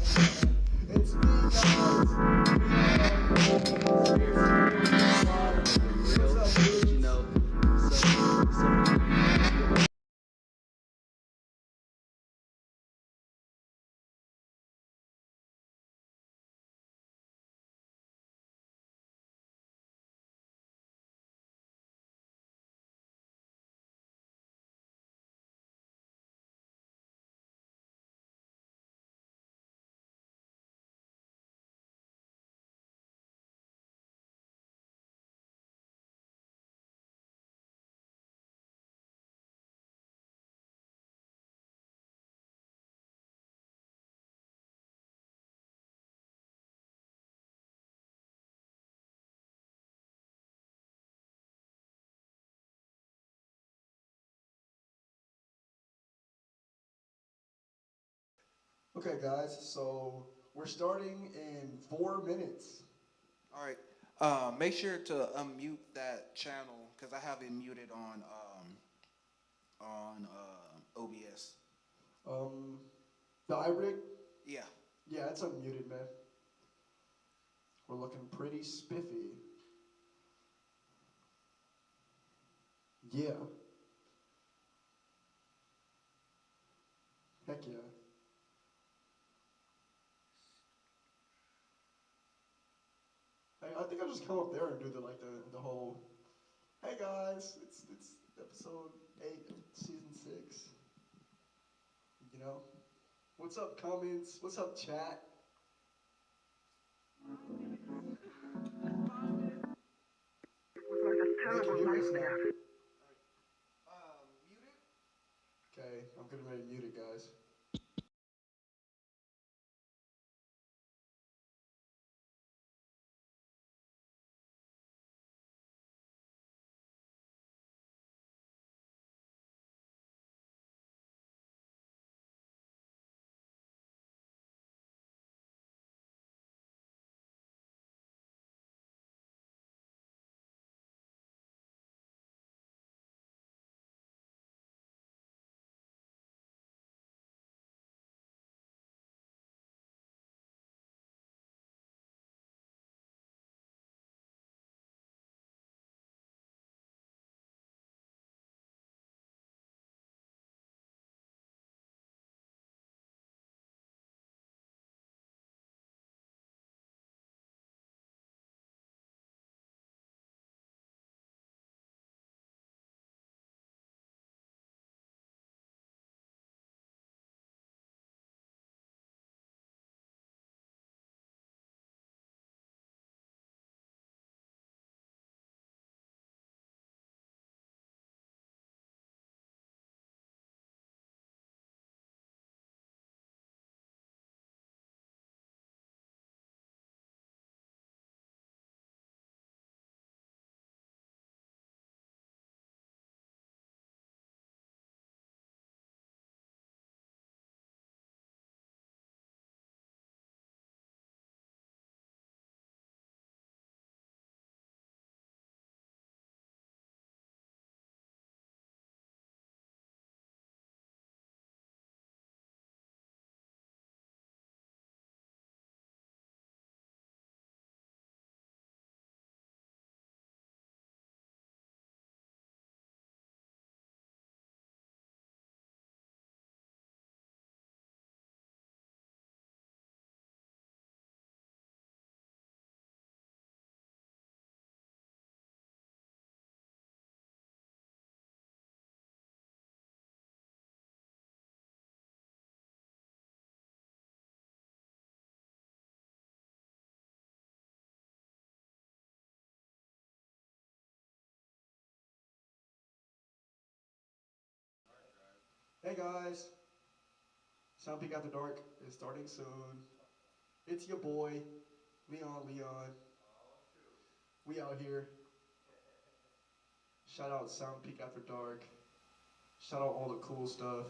It's me, guys. What's up, dudes? Okay, guys, so we're starting in 4 minutes. All right. Make sure to unmute that channel because I have it muted on OBS. Um, the iRig? Yeah. Yeah, it's unmuted, man. We're looking pretty spiffy. Yeah. Heck yeah. Hey, I think I'll just come up there and do the whole. Hey guys, it's episode 8 of season 6. You know, what's up comments? What's up chat? They can hear us now. Mute it. Okay, I'm getting ready to mute it, guys. Hey guys, Sound Peak After Dark is starting soon. It's your boy, Leon. We out here. Shout out Sound Peak After Dark. Shout out all the cool stuff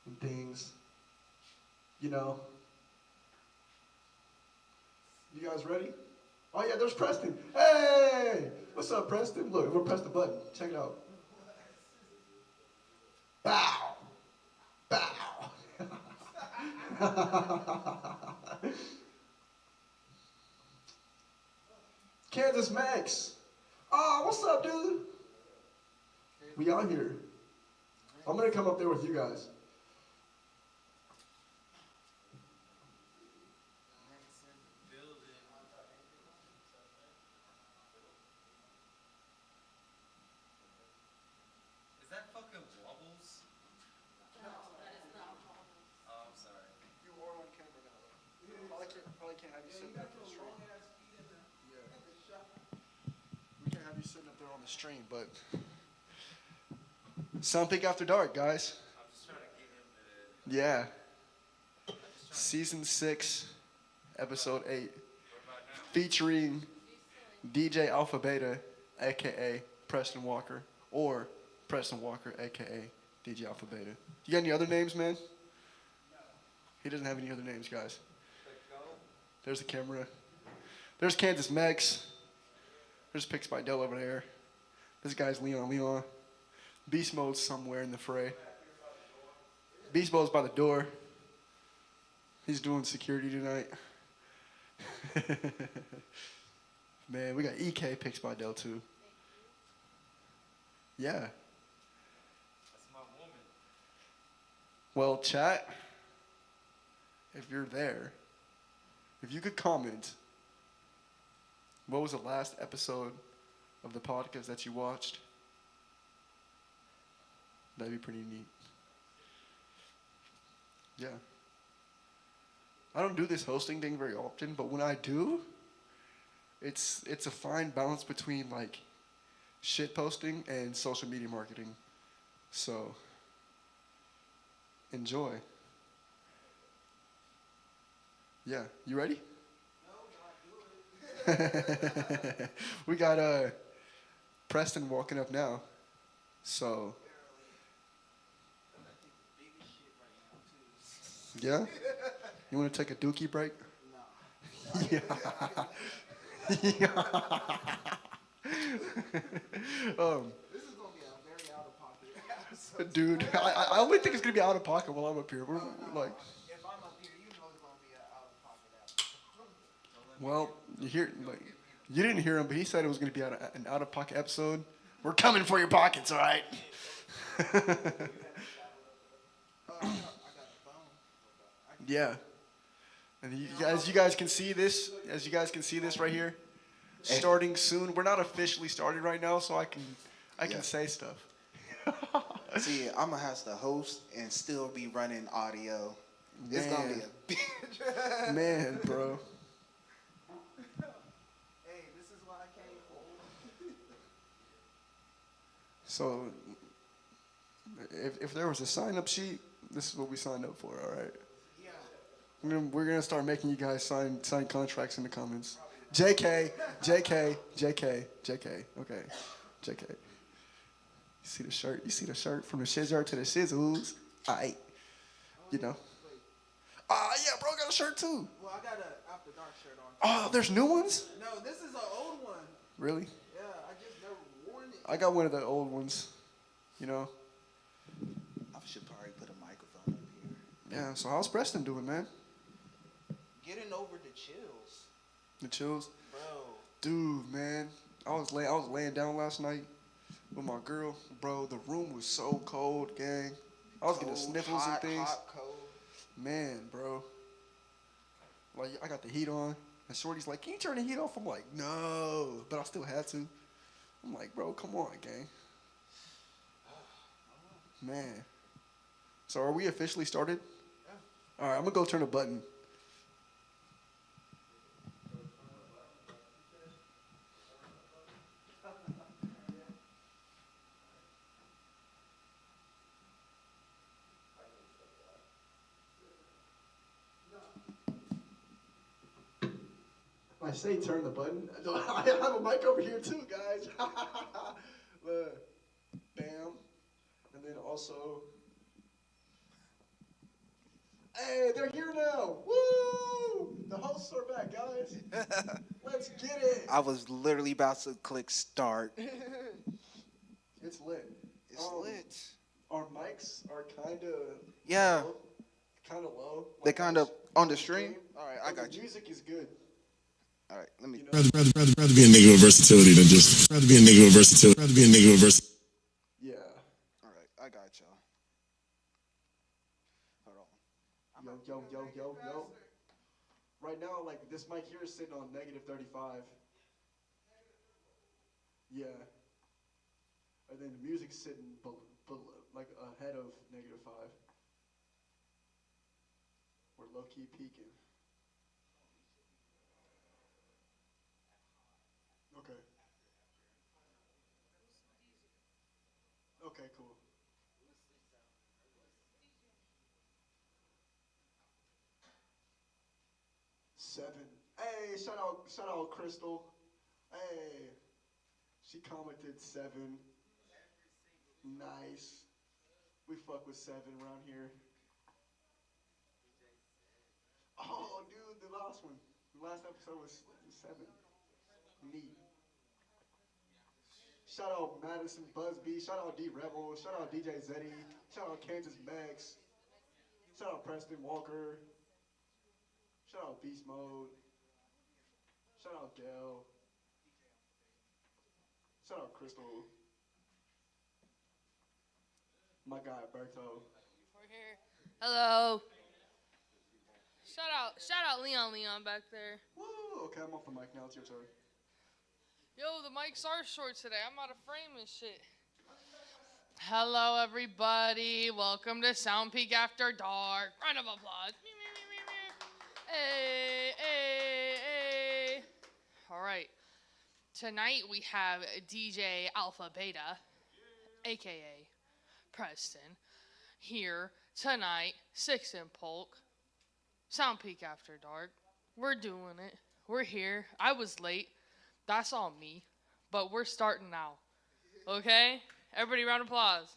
and things. You know. You guys ready? Oh yeah, there's Preston. Hey! What's up, Preston? Look, I'm gonna press the button. Check it out. Bow! Bow! Kansas Max. Oh, what's up, dude? We out here. I'm gonna come up there with you guys. Is that fucking wobbles? No, that is not wobbles. Oh, I'm sorry. You are on camera now, though. Probably can't have you sitting up on the stream. Yeah. We can't have you sitting up there on the stream, but Sound Peak After Dark, guys. I'm just trying to get him to. Yeah. Season 6, episode 8, What about now? featuring DJ Alpha Beta, aka Preston Walker, or Preston Walker, aka DJ Alpha Beta. You got any other names, man? No. He doesn't have any other names, guys. There's the camera. There's Kansas Mex. There's Pix by Dell over there. This guy's Leon. Beast Mode's somewhere in the fray. Beast Mode's by the door. He's doing security tonight. Man, we got EK Pix by Dell too. Yeah. That's my woman. Well, chat, if you're there, if you could comment, what was the last episode of the podcast that you watched? That'd be pretty neat. Yeah. I don't do this hosting thing very often, but when I do, it's a fine balance between like shit posting and social media marketing. So enjoy. Yeah, you ready? No, not doing. We got Preston walking up now. So yeah? You want to take a dookie break? No. Yeah. This is gonna be a very out of pocket episode. Dude, I only think it's gonna be out of pocket while I'm up here. We're like, If I'm up here, you know it's gonna be an out of pocket episode. well, you didn't hear him, but he said it was gonna be an out of pocket episode. We're coming for your pockets, all right? I got the phone. Yeah. And as you guys can see this right here, starting soon. We're not officially started right now, so I can say stuff. See, I'm gonna have to host and still be running audio. It's gonna be a bitch. Man, bro. Hey, this is what I came for. So, if there was a sign-up sheet, this is what we signed up for, all right? Yeah. We're gonna start making you guys sign contracts in the comments. JK. Okay, JK. You see the shirt? You see the shirt from the scissor to the scissors? Aight. You know. Yeah, bro, got a shirt too. Well, I got an After Dark shirt on. Oh, there's new ones? No, this is an old one. Really? Yeah, I just never worn it. I got one of the old ones. You know. I should probably put a microphone up here. Yeah. So how's Preston doing, man? Getting over the chills, The chills? bro. Dude, man, I was laying down last night with my girl, bro. The room was so cold, gang. I was getting Cold, sniffles hot, and things. Hot, cold. Man, bro. Like I got the heat on, and Shorty's like, "Can you turn the heat off?" I'm like, "No," but I still had to. I'm like, "Bro, come on, gang." Man. So are we officially started? Yeah. All right, I'm gonna go turn a button. I say turn the button. I have a mic over here too, guys. Look, bam, and then also, hey, they're here now. Woo! The hosts are back, guys. Let's get it. I was literally about to click start. It's lit. It's lit. Our mics are kind of Yeah. Kind of low. They Like kind of on the stream. All right, I but got the you. music is good. All right, let me. You know? Rather be a nigga with versatility than just. Rather be a nigga with versatility. Rather be a nigga with versatility. Yeah. All right, I got y'all. Hold on. Yo. Right now, like, this mic here is sitting on -35. Yeah. And then the music's sitting like ahead of -5. We're low-key peaking. Okay. Okay, cool. Seven. Hey, shout out Crystal. Hey, she commented 7. Nice. We fuck with 7 around here. Oh, dude, the last one. The last episode was 7. Neat. Shout out Madison Busby. Shout out Revell. Shout out DJ Zeddy. Shout out Kansas Max. Shout out Preston Walker. Shout out Beast Mode. Shout out Gail. Shout out Crystal. My guy Berto. We're here. Hello. Shout out Leon back there. Woo! Okay, I'm off the mic now. It's your turn. Yo, the mics are short today. I'm out of frame and shit. Hello, everybody. Welcome to Sound Peak After Dark. Round of applause. Hey. All right. Tonight we have DJ Alpha Beta, a.k.a. Preston, here tonight, 6 in Polk. Sound Peak After Dark. We're doing it. We're here. I was late. That's all me. But we're starting now. Okay? Everybody, round of applause.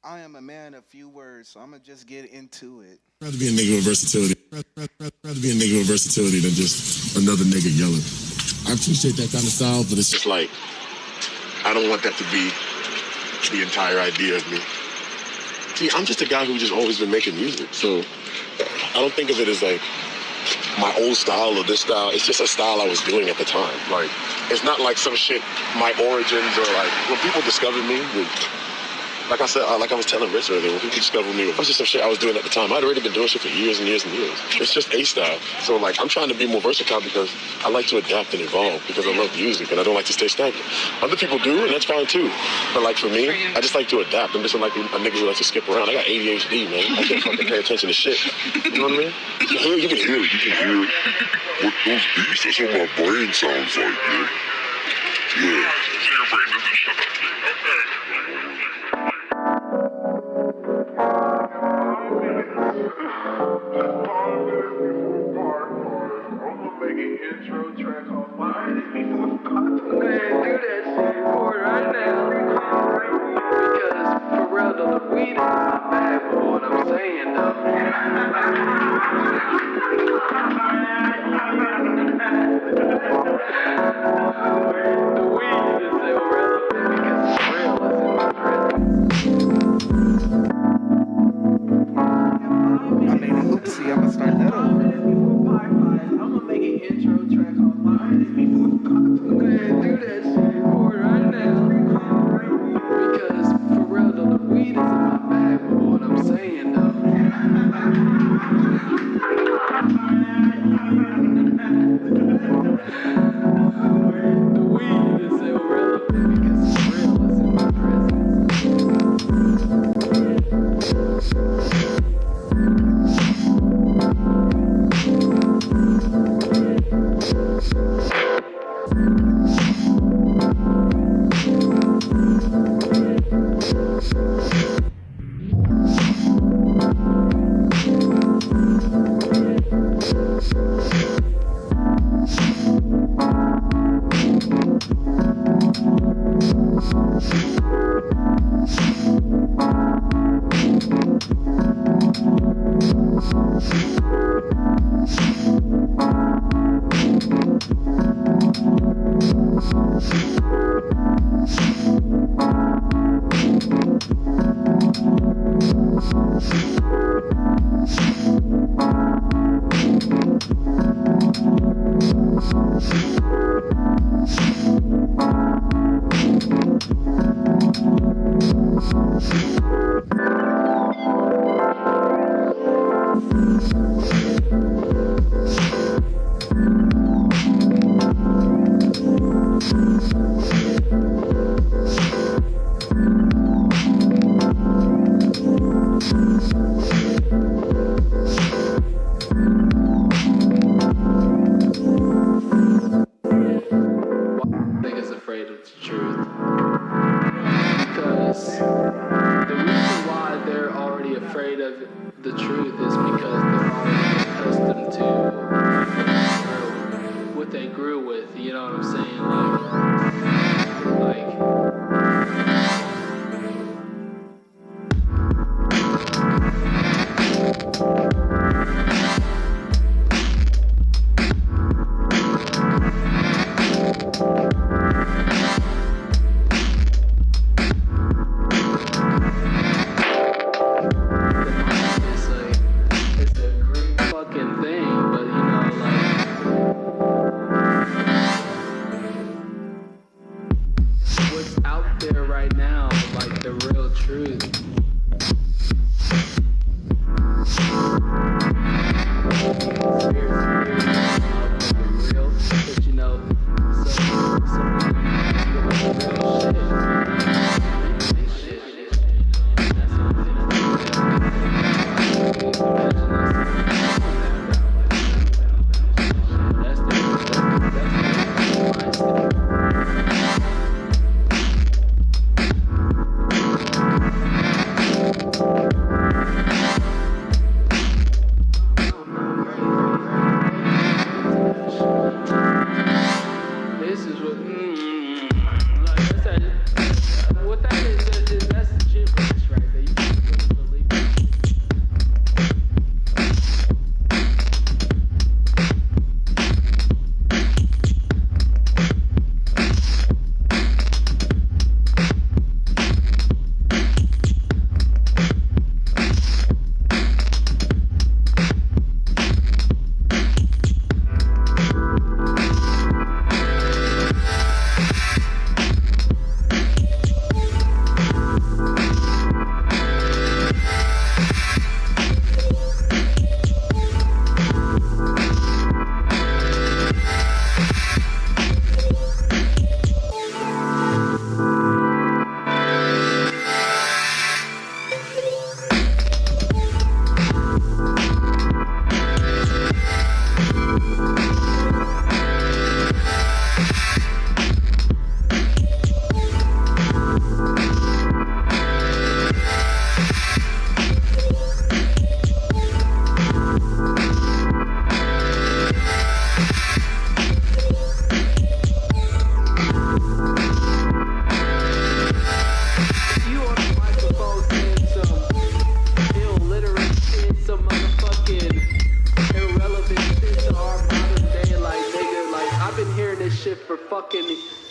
I am a man of few words, so I'm gonna just get into it. Rather be a nigga with versatility. Rather be a nigga with versatility than just another nigga yelling. I appreciate that kind of style, but it's just like, I don't want that to be the entire idea of me. See, I'm just a guy who just always been making music, so I don't think of it as like my old style or this style. It's just a style I was doing at the time. Like, it's not like some shit, my origins, or like when people discovered me, like I said, like I was telling Rich earlier, when people discovered me, it was just some shit I was doing at the time. I'd already been doing shit for years and years and years. It's just a style. So like, I'm trying to be more versatile because I like to adapt and evolve because I love music and I don't like to stay stagnant. Other people do, and that's fine too. But like for me, I just like to adapt. I'm just like a nigga who likes to skip around. I got ADHD, man. I can't fucking pay attention to shit. You know what I mean? You can hear what those beats, that's what my brain sounds like, man. Yeah. So your brain doesn't shut up. Intro track off mine. Go ahead and do that shit for right now. Because for real though, the weed is not bad, but what I'm saying though. The weed is irrelevant because it's real, it's in my presence. I made an oopsie, I'm gonna start that over. Intro track on mine. Go ahead and do that shit for right now. Because for real though, the weed is in my bag, but what I'm saying though. The weed is irrelevant because it's real, it's in my presence. Niggas afraid of the truth. Because the reason why they're already afraid of the truth is because they're already accustomed to what they grew with, you know what I'm saying? Like it's a great fucking thing, but you know, like what's out there right now, like the real truth. Real, but you know, some real shit. This is what, like I said, what that is, that's gibberish right there. You can't really believe it.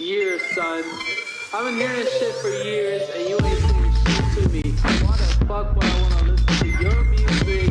Years, son. I've been hearing this shit for years, and you ain't saying shit to me. Why the fuck would I want to listen to your music?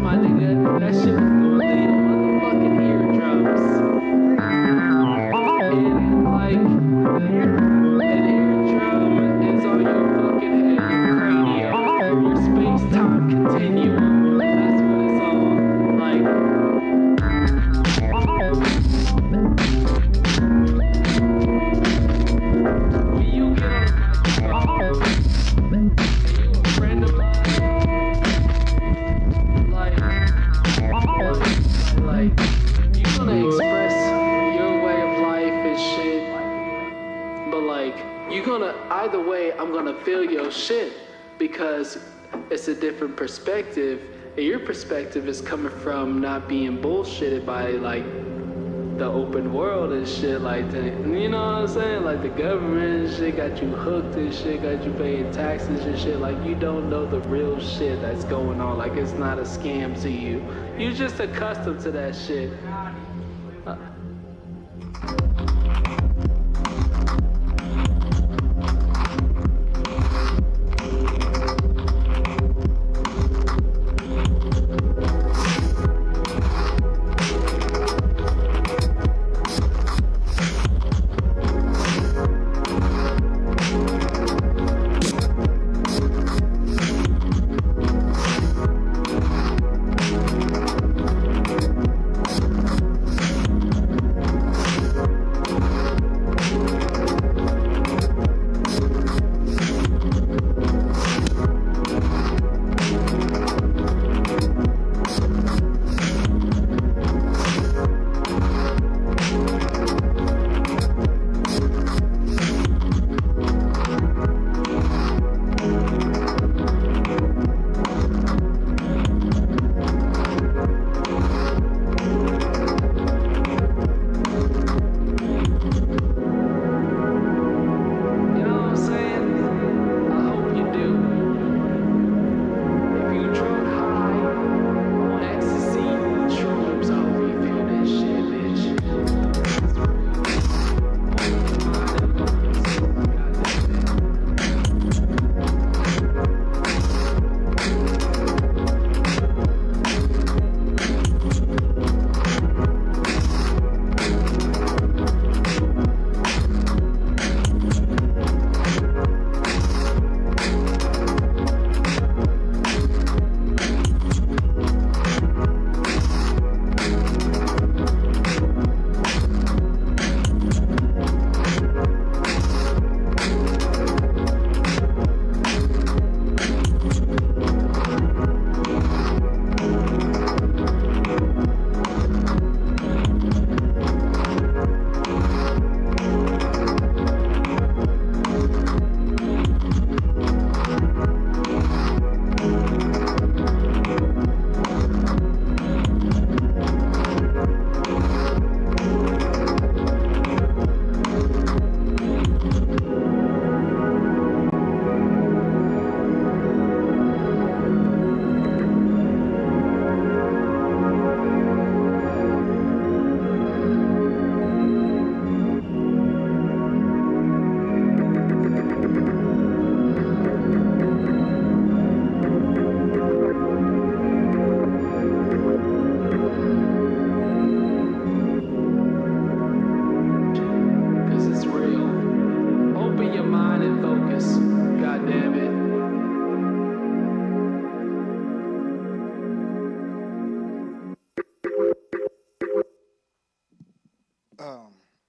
My gonna feel your shit because it's a different perspective. And your perspective is coming from not being bullshitted by like the open world and shit like that. You know what I'm saying? Like the government and shit got you hooked and shit, got you paying taxes and shit. Like you don't know the real shit that's going on. Like it's not a scam to you. You're just accustomed to that shit.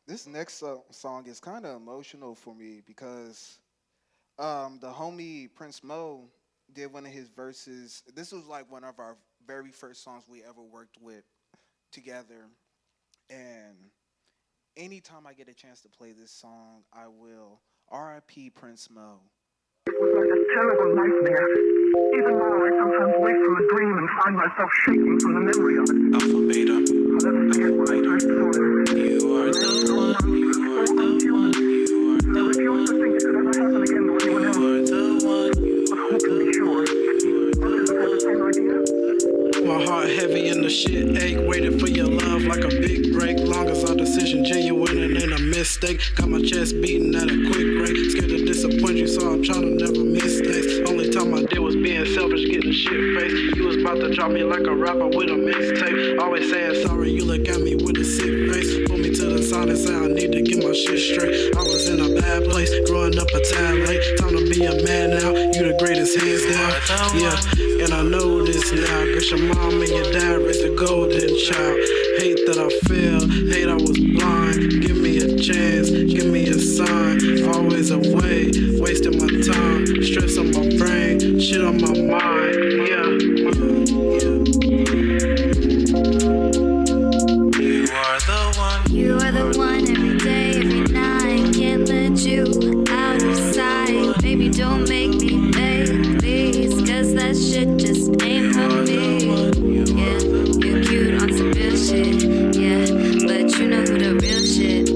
This next song is kind of emotional for me because the homie Prince Mo did one of his verses. This was like one of our very first songs we ever worked with together. And anytime I get a chance to play this song, I will. R.I.P. Prince Mo. It was like a terrible nightmare. Even now, I sometimes wake from a dream and find myself shaking from the memory of it. Alpha Beta. I'll never forget when I first saw it. You are the one, you are the one, you are the one. I refuse to think it could ever happen again to anyone else. You are the one, But who can be sure? Others have had the same idea. my heart heavy and the shit ache. Waiting for your love like a big break. Long as our decision genuine and ain't a mistake. Got my chest beating at a quick rate. Scared to disappoint you, so I'm trying to never miss days. Only time I did was being selfish, getting shit faced. You was about to drop me like a rapper with a mixtape. Always saying sorry, you look at me with a sick face. Pull me to the side and say I need to get my shit straight. I was in a bad place, growing up a tad late. Time to be a man now, you the greatest hands down. Yeah, and I know this now. Cause your mom and your dad raised a golden child. Hate that I failed, hate I was blind. Give me a chance, give me a sign. Always away, wasting my time. Stress on my brain, shit on my mind. Yeah. You are the one every day, every night. Can't let you out of sight. Baby, don't shit just ain't for me. Yeah, you're cute on some real shit. Yeah, but you know who the real shit.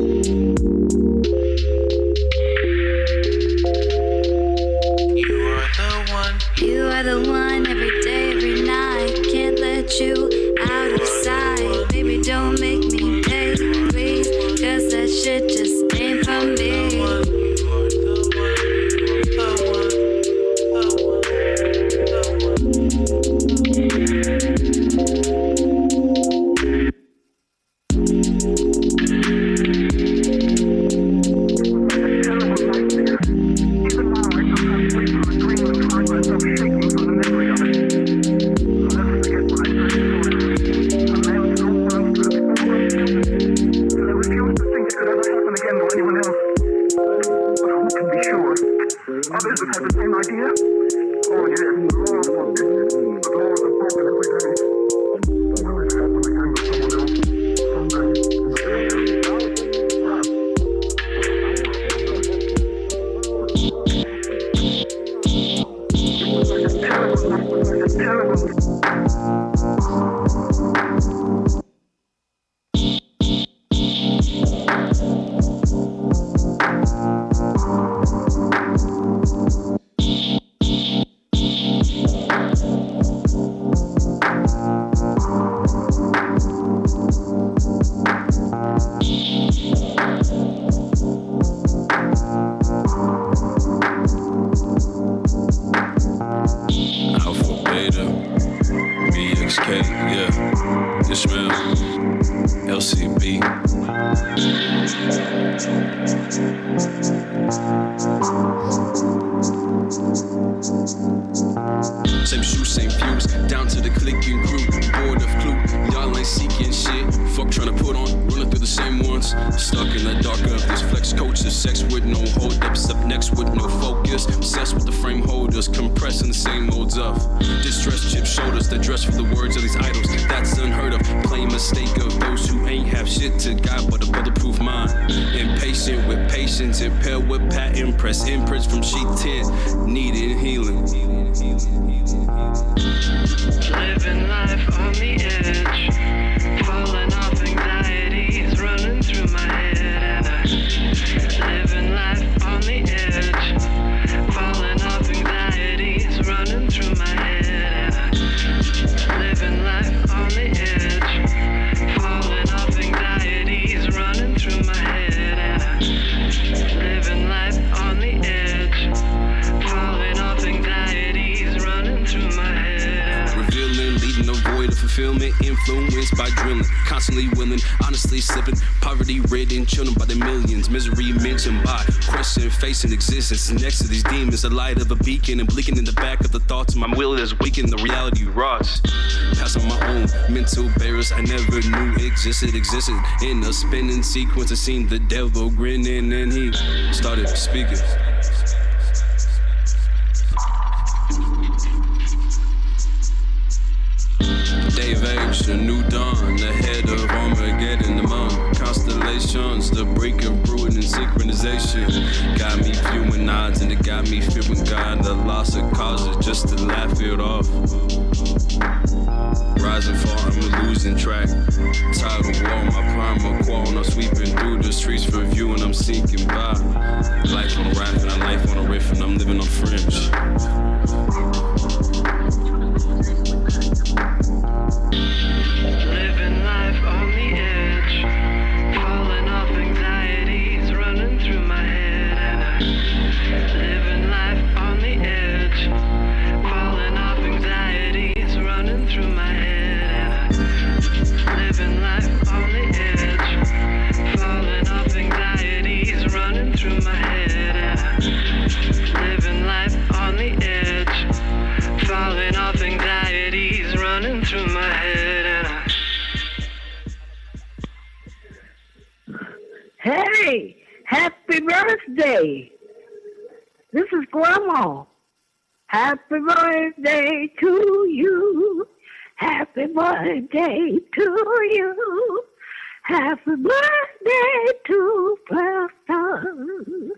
You are the one every day, every night. Can't let you out of sight. Baby, don't make me beg, please, cause that shit just ain't for me. Same shoes, same fuse, down to the clicking crew. Bored of clue, y'all ain't seeking shit. Fuck trying to put on, running through the same ones. Stuck in the dark of this flex coach of sex with no hold ups. Up next with no focus. Obsessed with the frame holders, compressing the same modes of distressed chip shoulders that dress for the words of these idols. That's unheard of. Plain mistake of those who ain't have shit to guide but a bulletproof mind. Impatient with patience, impaired with patent. Press imprints from sheet 10, needing healing. Living life on the edge, falling off anxieties running through my head, and I living life on the edge, falling off anxieties running through my head, and I living life on the edge, falling off anxieties running through my head, and I living life on the edge, falling off anxieties running through my head. Revealing, leading a void of fulfillment, influenced by drilling, constantly willing, honestly slipping, poverty ridden, children by the millions, misery mentioned by question facing existence. Next to these demons, the light of a beacon, and blinking in the back of the thoughts. My will is weakened, the reality rots. Passing my own mental barriers I never knew existed in a spinning sequence. I seen the devil grinning, and he started speaking. Day of age, a new dawn, ahead of Armageddon among constellations, the break of brewing and synchronization. Got me viewing odds and it got me fearing God. The loss of causes just to laugh it off. Rise and fall, I'm losing track. Tidal wall, my primal qual, I'm sweeping through the streets for view and I'm sinking by. Life on a raft and a life on a riff and I'm living on fringe. Living life on the edge, falling off anxieties running through my head, and I living life on the edge, falling off anxieties running through my head, and I living life on the edge, falling off anxieties running through my head, and I living life on the edge, falling off anxieties running through my head, and I. Hey, happy birthday. This is Grandma. Happy birthday to you. Happy birthday to you. Happy birthday to Preston.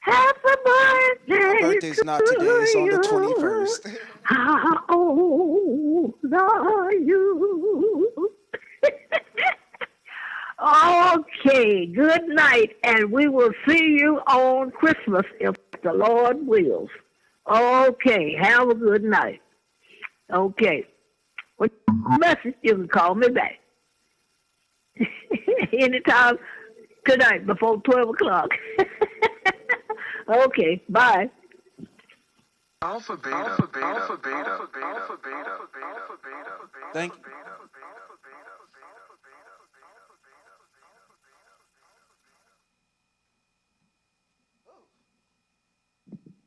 Happy birthday My birthday's not to today, it's on the you. 21st. How old are you? Okay, good night, and we will see you on Christmas if the Lord wills. Okay, have a good night. Okay. When you message, you can call me back. Anytime tonight before 12 o'clock. Okay, bye. Alpha Beta, Alpha Beta, Alpha Beta, Alpha Beta, Alpha Beta, Alpha Beta. Thank you.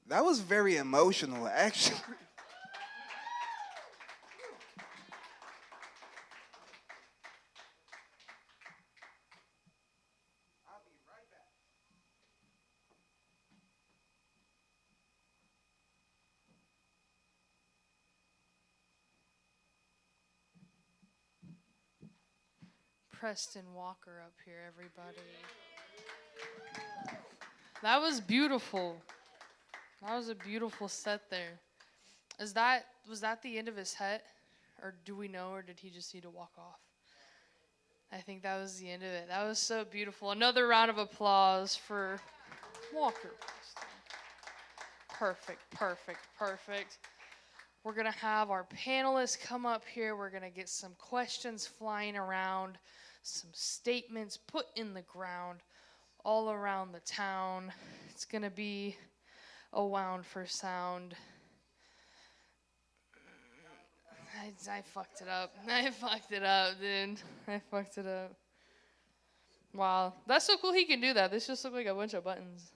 That was very emotional, actually. Preston Walker up here, everybody. That was beautiful. That was a beautiful set there. Was that the end of his set? Or do we know, or did he just need to walk off? I think that was the end of it. That was so beautiful. Another round of applause for Walker Preston. Perfect, perfect, perfect. We're going to have our panelists come up here. We're going to get some questions flying around, some statements put in the ground all around the town. It's going to be a wound for sound. I fucked it up. I fucked it up, dude. I fucked it up. Wow. That's so cool he can do that. This just looked like a bunch of buttons.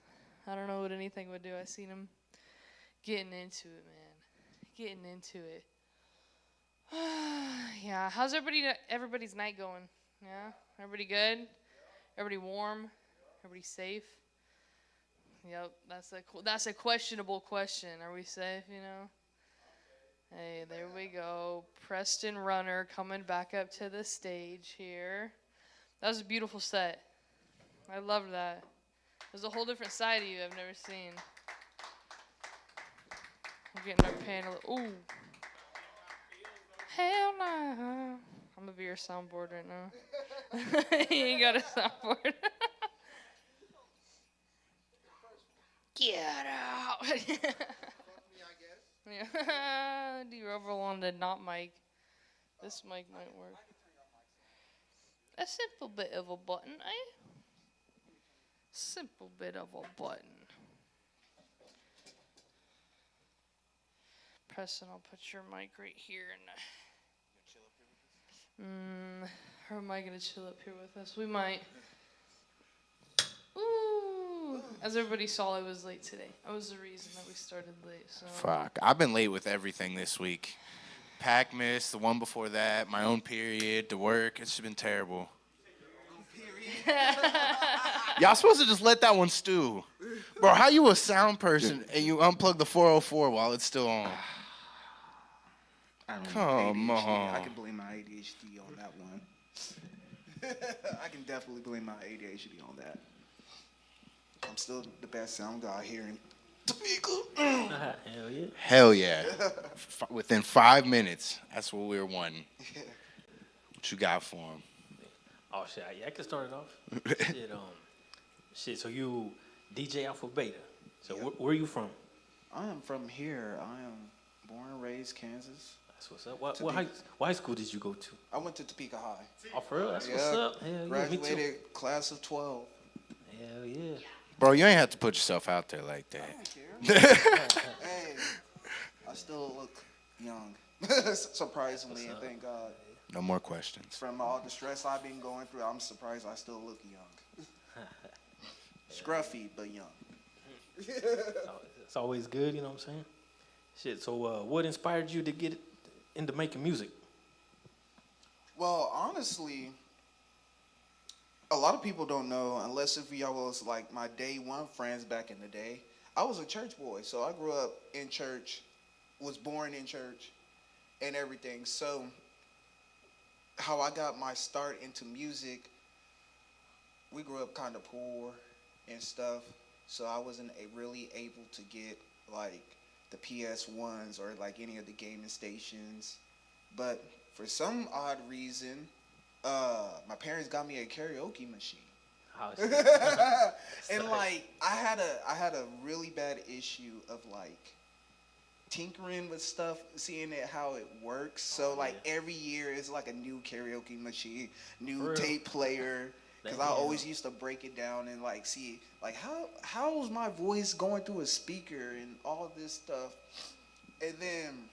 I don't know what anything would do. I seen him getting into it, man. Getting into it. Yeah. How's everybody's night going? Yeah? Everybody good? Everybody warm? Everybody safe? Yep. That's a questionable question. Are we safe, you know? Hey, there we go. Preston Runner coming back up to the stage here. That was a beautiful set. I loved that. There's a whole different side of you I've never seen. I'm getting our panel. Ooh. Hell no. I'm gonna be your soundboard right now. You ain't got a soundboard. Get out. Yeah. Do you ever want to not mic? This mic might work. A simple bit of a button, eh? Simple bit of a button. Preston, I'll put your mic right here. Or am I going to chill up here with us? We might. Ooh. As everybody saw, I was late today. That was the reason that we started late. So. Fuck. I've been late with everything this week. Pack miss, the one before that, my own period, the work. It's been terrible. Y'all supposed to just let that one stew. Bro, how you a sound person and you unplug the 404 while it's still on? Come on. I can blame my ADHD on that one. I can definitely blame my ADHD on that. I'm still the best sound guy here in Topeka. Hell yeah. Hell yeah. Within 5 minutes, that's what we were wanting. Yeah. What you got for him? Oh shit, yeah, I can start it off. Shit, so you DJ Alpha Beta. So where are you from? I am from here. I am born and raised Kansas. That's what's up. What high school did you go to? I went to Topeka High. Oh, for real? That's what's up. Hell yeah, graduated me too. class of 12. Hell yeah. Bro, you ain't have to put yourself out there like that. I don't care. Hey, I still look young. Surprisingly, and thank God. No more questions. From all the stress I've been going through, I'm surprised I still look young. Scruffy, but young. It's always good, you know what I'm saying? Shit, so what inspired you to get into making music? Well, honestly, a lot of people don't know, unless if y'all was like my day one friends back in the day. I was a church boy, so I grew up in church, was born in church, and everything. So how I got my start into music, we grew up kind of poor and stuff, so I wasn't really able to get like the PS1s or like any of the gaming stations. But for some odd reason, my parents got me a karaoke machine. And like I had a really bad issue of like tinkering with stuff, seeing it how it works. So like every year is like a new karaoke machine, new tape player. Because I always used to break it down and like see like how's my voice going through a speaker and all this stuff. And then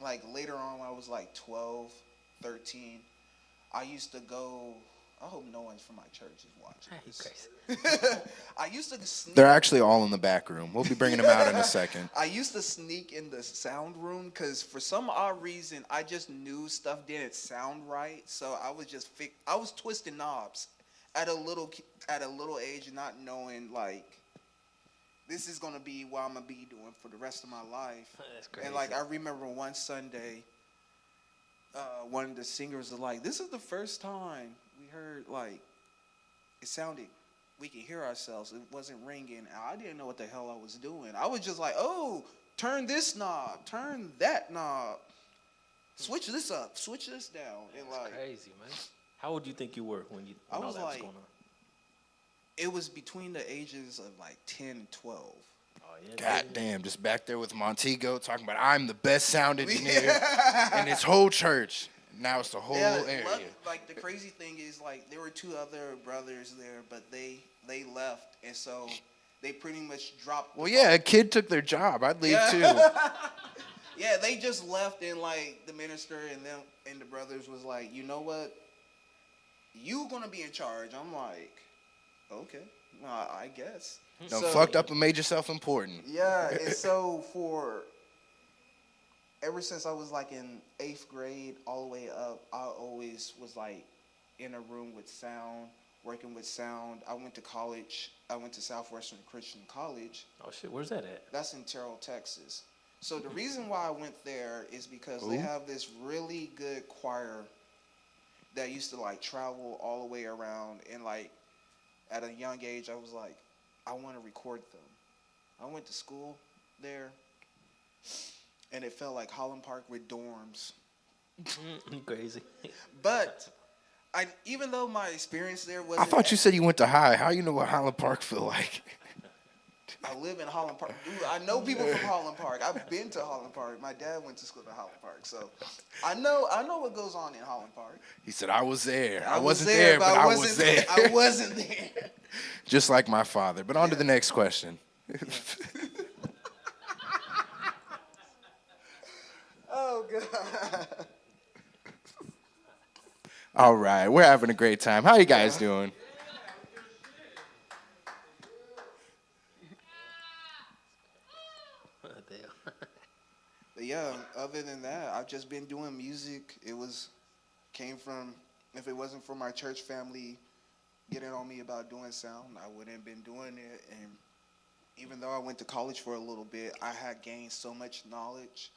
like later on when I was like 12, 13, I used to go. I hope no one's from my church is watching this. I used to sneak. They're actually all in the back room. We'll be bringing them out in a second. I used to sneak in the sound room because for some odd reason I just knew stuff didn't sound right. So I was just I was twisting knobs at a little age, not knowing like this is gonna be what I'm gonna be doing for the rest of my life. That's crazy. And like I remember one Sunday, one of the singers was like, "This is the first time we heard like it sounded." We could hear ourselves. It wasn't ringing. I didn't know what the hell I was doing. I was just like, oh, turn this knob, turn that knob, switch this up, switch this down. And That's like crazy, man. How old do you think you were when I all was that was like, going on? it was between the ages of like 10 and 12. Oh, yeah, God damn, just back there with Montego talking about I'm the best sound engineer in this whole church. Now it's the whole area. Like the crazy thing is like there were two other brothers there, but they left, and so they pretty much dropped. Well, yeah, a kid took their job. I'd leave too. Yeah, they just left, and like the minister and them and the brothers was like, you know what, you gonna be in charge. I'm like, okay, I guess. No, fucked up and made yourself important. Yeah, and so ever since I was like in 8th grade all the way up, I always was like in a room with sound, working with sound. I went to college. I went to Southwestern Christian College. Oh shit, where's that at? That's in Terrell, Texas. So the reason why I went there is because they have this really good choir that used to like travel all the way around. And like at a young age, I was like, I want to record them. I went to school there. And it felt like Holland Park with dorms. Crazy. But even though my experience there I wasn't... thought you said you went to high. How you know what Highland Park feel like? I live in Holland Park. Dude, I know people from Holland Park. I've been to Holland Park. My dad went to school in Holland Park. So I know what goes on in Holland Park. He said, I was there. I wasn't there, but I was there. I wasn't there. Just like my father. But on to the next question. Oh, God. All right. We're having a great time. How you guys doing? But yeah, other than that, I've just been doing music. Came from, if it wasn't for my church family getting on me about doing sound, I wouldn't have been doing it. And even though I went to college for a little bit, I had gained so much knowledge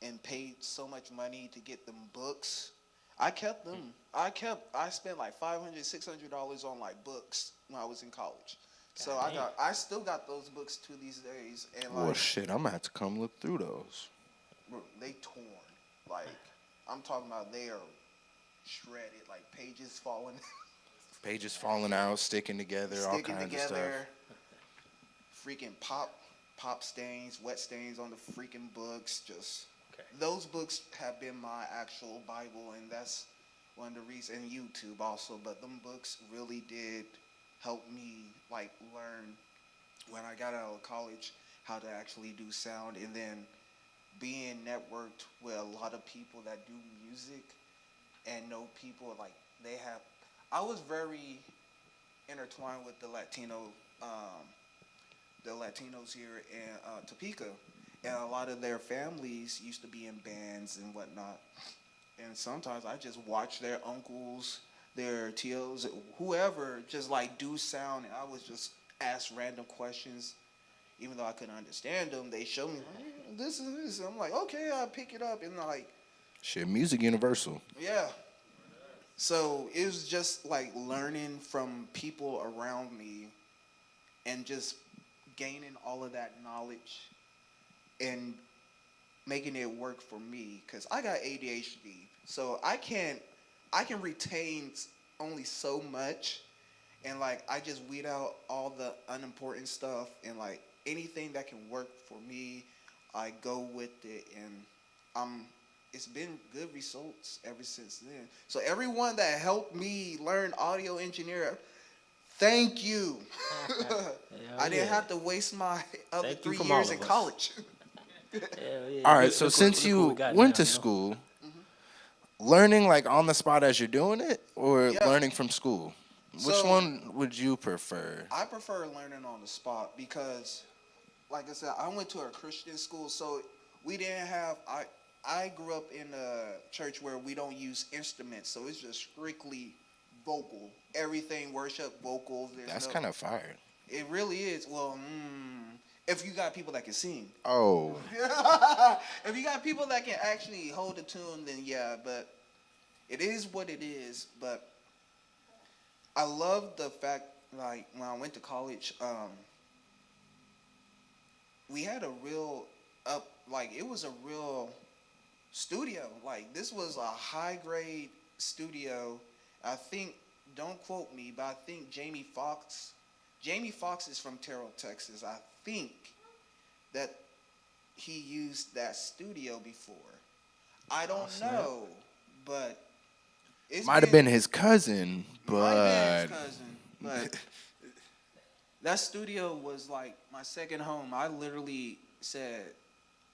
and paid so much money to get them books. I kept them. I spent like $500, $600 on like books when I was in college. So I still got those books to these days. And like, Well, shit, I'm going to have to come look through those. bro, they torn. Like, I'm talking about they are shredded, like pages falling. Pages falling out, sticking together, all kinds of stuff. Freaking pop stains, wet stains on the freaking books. Just those books have been my actual Bible, and that's one of the reasons. And YouTube also, but them books really did help me like learn when I got out of college how to actually do sound, and then being networked with a lot of people that do music and know people like they have. I was very intertwined with the Latinos here in Topeka, and a lot of their families used to be in bands and whatnot. And sometimes I just watch their uncles, their tios, whoever, just like do sound, and I was just ask random questions. Even though I couldn't understand them, they showed me, this is this. I'm like, okay, I'll pick it up. And like, Shit, music universal. yeah. So it was just like learning from people around me and just gaining all of that knowledge and making it work for me, because I got ADHD, so I can retain only so much, and like I just weed out all the unimportant stuff, and like anything that can work for me, I go with it, and it's been good results ever since then. So everyone that helped me learn audio engineer, thank you. I didn't have to waste my other 3 years in college. All right, so since you went to school, learning like on the spot as you're doing it, or learning from school, which one would you prefer? I prefer learning on the spot because, like I said, I went to a Christian school, so we didn't have. I grew up in a church where we don't use instruments, so it's just strictly vocal. Everything worship, vocals. That's kind of fire. It really is. Well, if you got people that can sing. Oh. If you got people that can actually hold a tune, then yeah, but it is what it is. But I love the fact, like, when I went to college, we had a real it was a real studio. Like, this was a high grade studio. I think, don't quote me, but I think Jamie Foxx is from Terrell, Texas. I think that he used that studio before. I don't know, but it might have been his cousin, but that studio was like my second home. I literally said,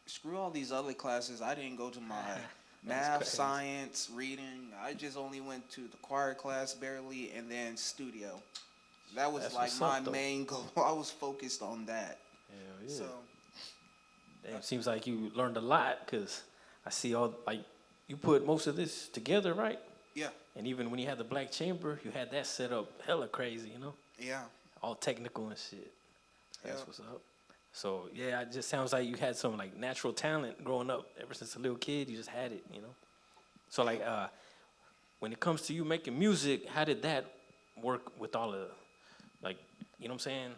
screw all these other classes. I didn't go to my math, science, reading. I just only went to the choir class barely, and then studio. That was my main goal. I was focused on that. Hell yeah. So, damn, seems like you learned a lot, because I see you put most of this together, right? Yeah. And even when you had the black chamber, you had that set up hella crazy, you know? Yeah. All technical and shit. That's what's up. So, yeah, it just sounds like you had some, like, natural talent growing up. Ever since a little kid, you just had it, you know? So, like, when it comes to you making music, how did that work with all the, like, you know what I'm saying?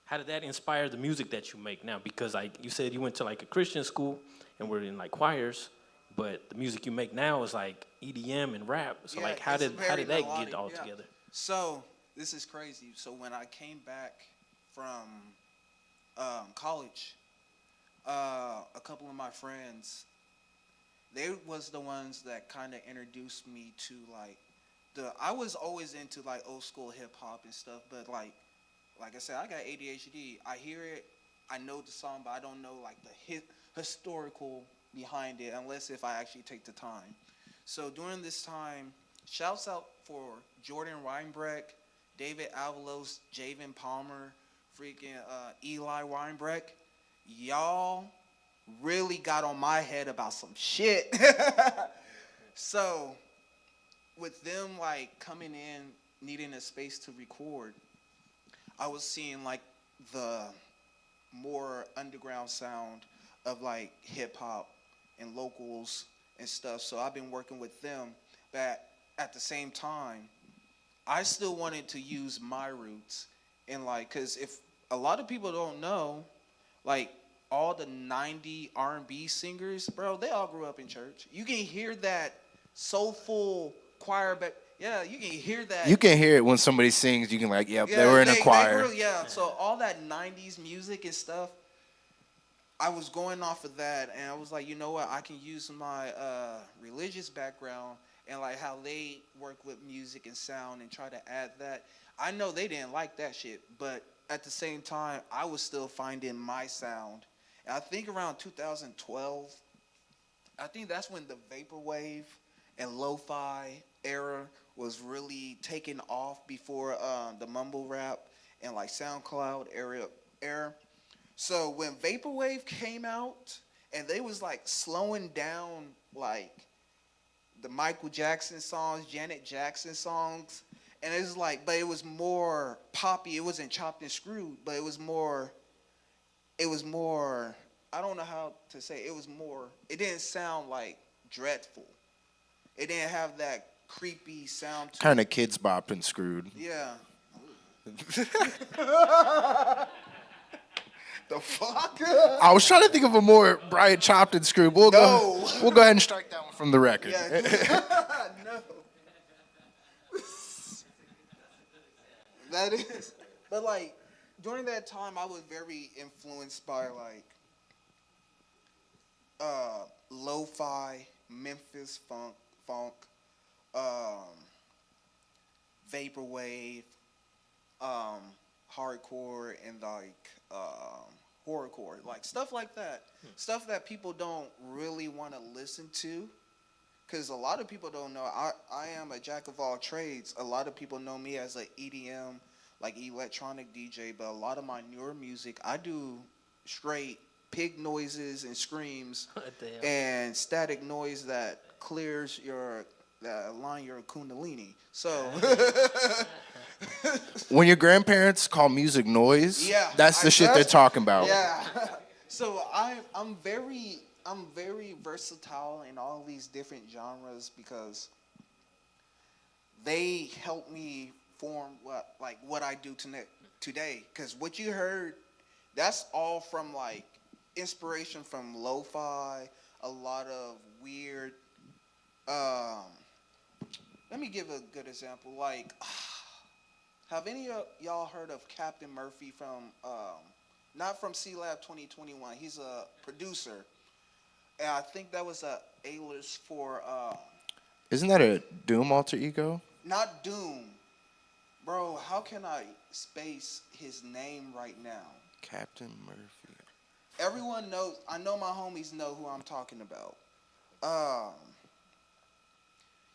How did that inspire the music that you make now? Because, like, you said you went to, like, a Christian school and were in, like, choirs, but the music you make now is, like, EDM and rap. So, like, how did that get all together? So, this is crazy. So, when I came back from college, a couple of my friends, they was the ones that kind of introduced me to, like, I was always into, like, old school hip hop and stuff, but like I said, I got ADHD. I hear it, I know the song, but I don't know, like, the historical behind it unless if I actually take the time. So during this time, shouts out for Jordan Weinbrecht, David Avalos, Javen Palmer, freaking Eli Weinbrecht. Y'all really got on my head about some shit. So with them, like, coming in, needing a space to record, I was seeing, like, the more underground sound of, like, hip hop and locals and stuff. So I've been working with them, but at the same time, I still wanted to use my roots. And, like, because if a lot of people don't know, like, all the 90 R&B singers, bro, they all grew up in church. You can hear that soulful choir back. Yeah, you can hear that. You can hear it when somebody sings. You can, like, yep, they were in a choir. So all that 90s music and stuff, I was going off of that, and I was like, you know what? I can use my religious background and, like, how they work with music and sound and try to add that. I know they didn't like that shit, but at the same time, I was still finding my sound. And I think around 2012, I think that's when the vaporwave and lo-fi era was really taking off before the mumble rap and, like, SoundCloud era. So when vaporwave came out and they was, like, slowing down, like, the Michael Jackson songs, Janet Jackson songs, and it's like, but it was more poppy. It wasn't chopped and screwed, but it was more, I don't know how to say, it didn't sound, like, dreadful. It didn't have that creepy sound to Kind of Kids Bop and Screwed. Yeah. The fuck? I was trying to think of a more Brian Chopton screw. We'll go ahead and strike that one from the record. Yeah, no. That is, but like during that time, I was very influenced by like lo-fi, Memphis funk, vaporwave, hardcore, and like horrorcore, like stuff like that. Stuff that people don't really want to listen to, because a lot of people don't know. I am a jack of all trades. A lot of people know me as an EDM, like electronic DJ, but a lot of my newer music, I do straight pig noises and screams and static noise that clears that align your kundalini. So when your grandparents call music noise, that's the shit they're talking about. Yeah. So I'm very versatile in all these different genres because they help me form what I do today. Because what you heard, that's all from like inspiration from lo-fi, a lot of weird. Let me give a good example. Like, have any of y'all heard of Captain Murphy from? Not from C-Lab 2021. He's a producer, and I think that was a A-list for. Isn't that a Doom alter ego? Not Doom, bro. How can I space his name right now? Captain Murphy. Everyone knows. I know my homies know who I'm talking about.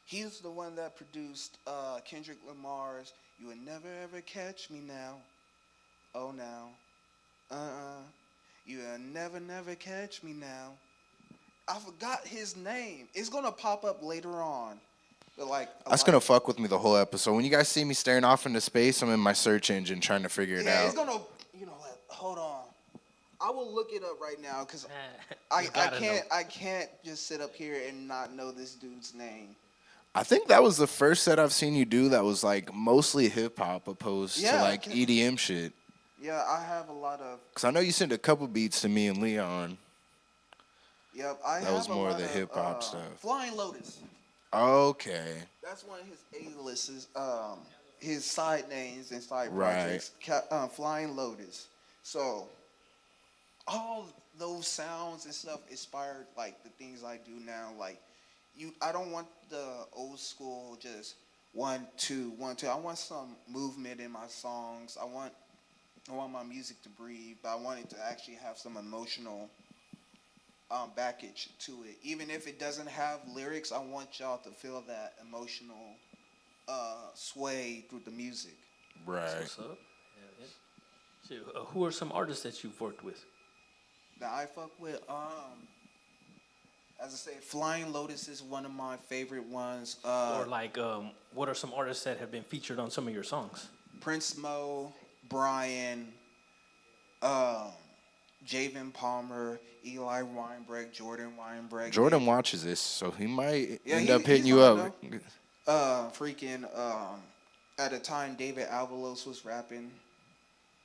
He's the one that produced Kendrick Lamar's "You Will Never Ever Catch Me Now." Oh, now. You will never catch me now. I forgot his name. It's gonna pop up later on. But like that's gonna fuck with me the whole episode. When you guys see me staring off into space, I'm in my search engine trying to figure it out. Yeah, it's gonna. You know what? Hold on. I will look it up right now because I can't just sit up here and not know this dude's name. I think that was the first set I've seen you do that was like mostly hip hop opposed to like EDM shit. Yeah, I have a lot of. Cause I know you sent a couple beats to me and Leon. Yep, that was more of the hip hop stuff. Flying Lotus. Okay. That's one of his A-lists, his side names and side projects. Flying Lotus. So, all those sounds and stuff inspired like the things I do now. Like, I don't want the old school just 1 2 1 2. I want some movement in my songs. I want my music to breathe, but I want it to actually have some emotional baggage to it. Even if it doesn't have lyrics, I want y'all to feel that emotional sway through the music. Right. What's up? Yeah. So, who are some artists that you've worked with? That I fuck with, as I say, Flying Lotus is one of my favorite ones. Or like, what are some artists that have been featured on some of your songs? Prince Mo, Brian, Javen Palmer, Eli Weinberg, Jordan Weinberg. Jordan watches this, so he might end up hitting you up. At the time, David Avalos was rapping,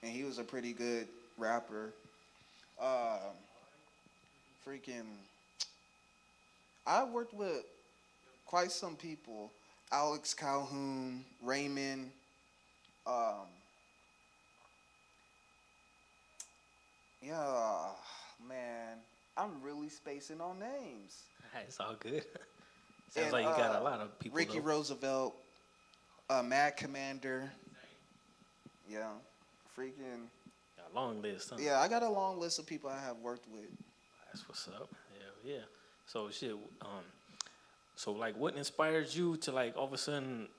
and he was a pretty good rapper. I worked with quite some people. Alex Calhoun, Raymond, man, I'm really spacing on names. It's all good. Sounds like you got a lot of people. Ricky Roosevelt, Mad Commander. Yeah, freaking. A long list, huh? Yeah, I got a long list of people I have worked with. That's what's up. Yeah. So shit. So like, what inspired you to like all of a sudden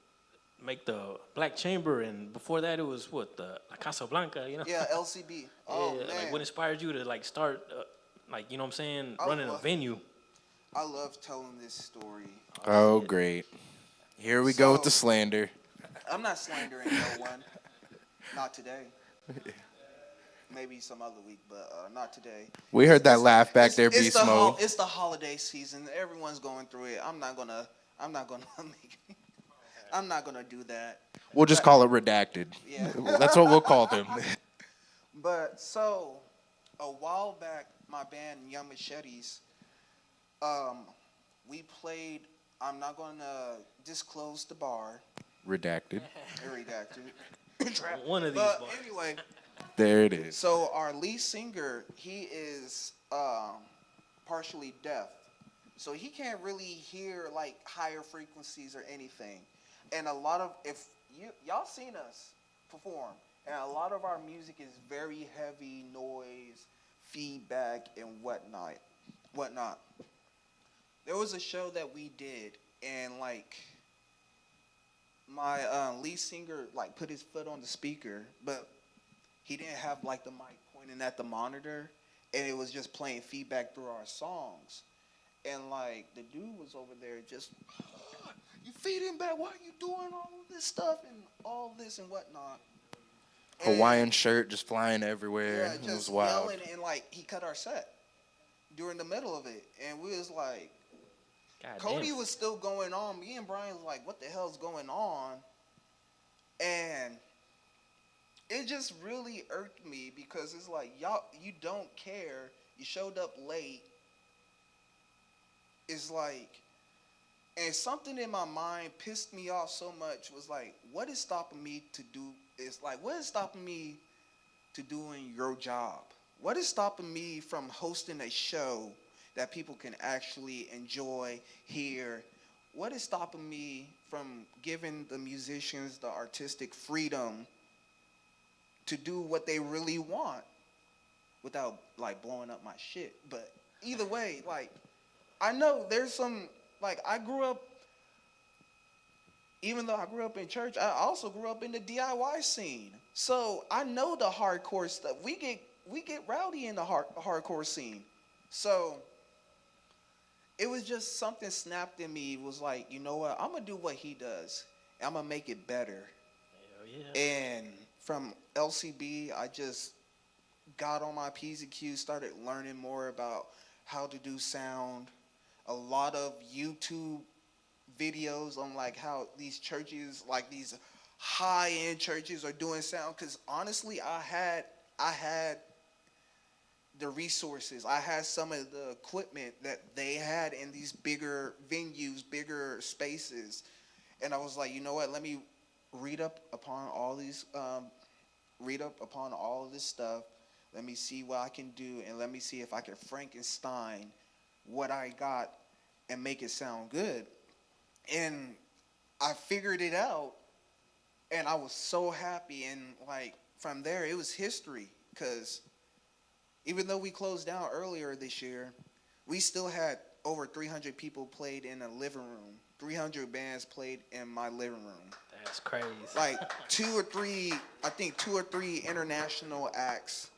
make the Black Chamber, and before that it was what, the La Casa Blanca, you know? Yeah, LCB. Oh, yeah, man. like what inspired you to like start, like, you know what I'm saying, running a venue? I love telling this story. Oh, great. Here we go with the slander. I'm not slandering no one. Not today. Maybe some other week, but not today. We heard that laugh back there, Beast Mode. It's the holiday season. Everyone's going through it. I'm not gonna make it. I'm not gonna do that. We'll just call it redacted. Yeah. That's what we'll call them. But so, a while back, my band Young Machetes, we played. I'm not gonna disclose the bar. Redacted. Redacted. One of these But bars. anyway. There it is. So our lead singer, he is partially deaf, so he can't really hear like higher frequencies or anything. And a lot of y'all seen us perform, and a lot of our music is very heavy noise, feedback, and whatnot. There was a show that we did, and like my lead singer like put his foot on the speaker, but he didn't have like the mic pointing at the monitor, and it was just playing feedback through our songs. And like the dude was over there just, you feeding back, why are you doing all this stuff and all this and whatnot? Hawaiian shirt just flying everywhere. Yeah, It just was wild. yelling, and like he cut our set during the middle of it, and we was like, God Cody damn. was still going on. Me and Brian was like, what the hell's going on? And it just really irked me because it's like, y'all, you don't care. You showed up late. It's like, and something in my mind pissed me off so much was like, what is stopping me to do? It's like, what is stopping me to doing your job? What is stopping me from hosting a show that people can actually enjoy, hear? What is stopping me from giving the musicians the artistic freedom to do what they really want without like blowing up my shit? But either way, like, I know there's some, like, I grew up, even though I grew up in church, I also grew up in the DIY scene. So I know the hardcore stuff. We get rowdy in the hardcore scene. So it was just something snapped in me. It was like, you know what? I'm going to do what he does. I'm going to make it better. Hell yeah. And from LCB, I just got on my P's and Q's, started learning more about how to do sound. A lot of YouTube videos on like how these churches, like these high-end churches, are doing sound. Because honestly, I had the resources. I had some of the equipment that they had in these bigger venues, bigger spaces. And I was like, you know what? Let me read up upon all these, all of this stuff. Let me see what I can do, and let me see if I can Frankenstein what I got and make it sound good. And I figured it out, and I was so happy. And like from there, it was history. Because even though we closed down earlier this year, we still had over 300 people played in a living room. 300 bands played in my living room. That's crazy. Like two or three international acts.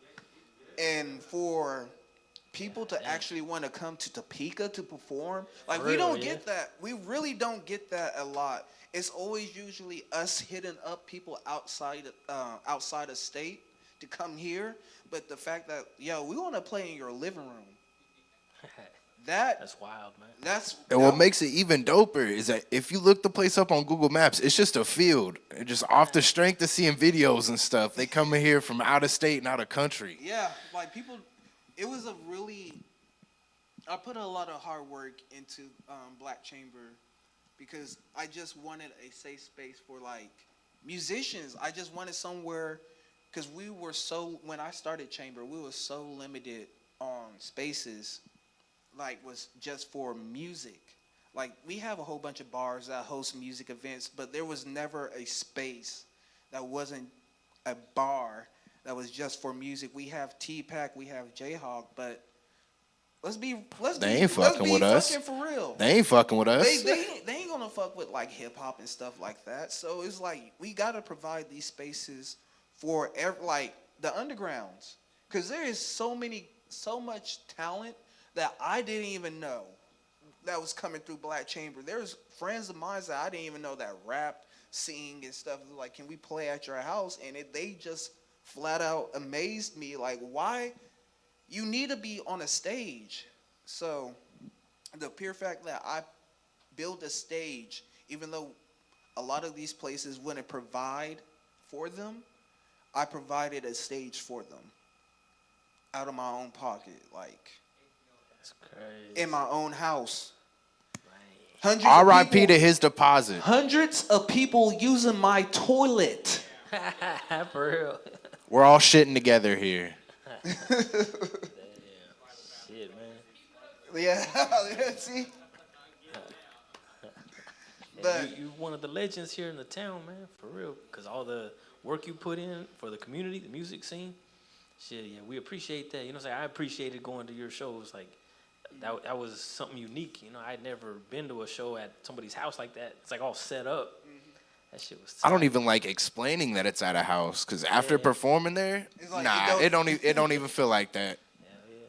And for people to actually want to come to Topeka to perform, like we don't get that. We really don't get that a lot. It's always usually us hitting up people outside of state to come here. But the fact that, we want to play in your living room. That's wild, man. And what makes it even doper is that if you look the place up on Google Maps, it's just a field. And just off the strength of seeing videos and stuff, they come in here from out of state and out of country. Yeah, like people, it was I put a lot of hard work into Black Chamber because I just wanted a safe space for like musicians. I just wanted somewhere, because when I started Chamber, we were so limited on spaces. Like was just for music. Like we have a whole bunch of bars that host music events, but there was never a space that wasn't a bar that was just for music. We have T-Pack, we have Jayhawk, but They ain't fucking with us. For real. They ain't fucking with us. They ain't gonna fuck with like hip hop and stuff like that. So it's like we gotta provide these spaces for like the undergrounds, because there is so much talent that I didn't even know that was coming through Black Chamber. There's friends of mine that I didn't even know that rapped, sing, and stuff. Like, can we play at your house? And they just flat out amazed me. Like, why? You need to be on a stage. So the pure fact that I built a stage, even though a lot of these places wouldn't provide for them. I provided a stage for them out of my own pocket, like That's crazy. in my own house. R.I.P. to his deposit. Hundreds of people using my toilet. For real. We're all shitting together here. Shit, man. Yeah, see? But you one of the legends here in the town, man, for real. Because all the work you put in for the community, the music scene, shit, yeah, we appreciate that. You know what I'm saying? I appreciated going to your shows. Like, that was something unique. You know, I'd never been to a show at somebody's house like that. It's like all set up. That shit was tight. I don't even like explaining that it's at a house because after performing there, like, it don't even feel like that.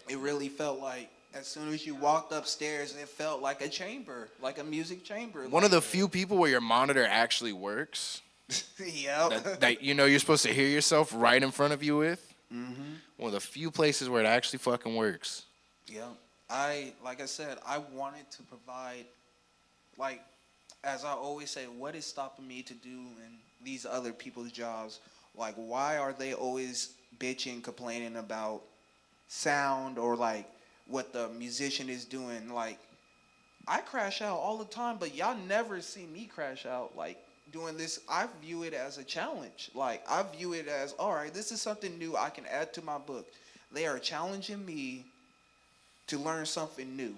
It really felt like as soon as you walked upstairs, it felt like a chamber, like a music chamber. One of the few people where your monitor actually works. Yep. That you know you're supposed to hear yourself right in front of you with. Mm-hmm. One of the few places where it actually fucking works. Yeah. Like I said, I wanted to provide, like, as I always say, what is stopping me to do in these other people's jobs? Like, why are they always bitching, complaining about sound or, like, what the musician is doing? Like, I crash out all the time, but y'all never see me crash out, like, doing this. I view it as a challenge. Like, I view it as, all right, this is something new I can add to my book. They are challenging me to learn something new.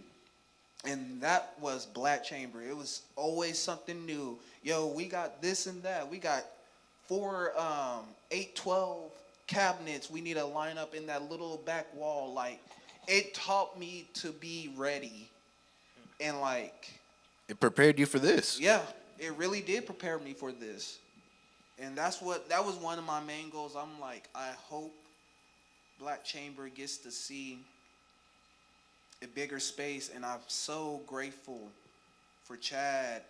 And that was Black Chamber. It was always something new. Yo, we got this and that. We got 4 812 cabinets we need to line up in that little back wall. Like, it taught me to be ready. And, like, it prepared you for this. Yeah, it really did prepare me for this. And that was one of my main goals. I'm like, I hope Black Chamber gets to see a bigger space, and I'm so grateful for Chad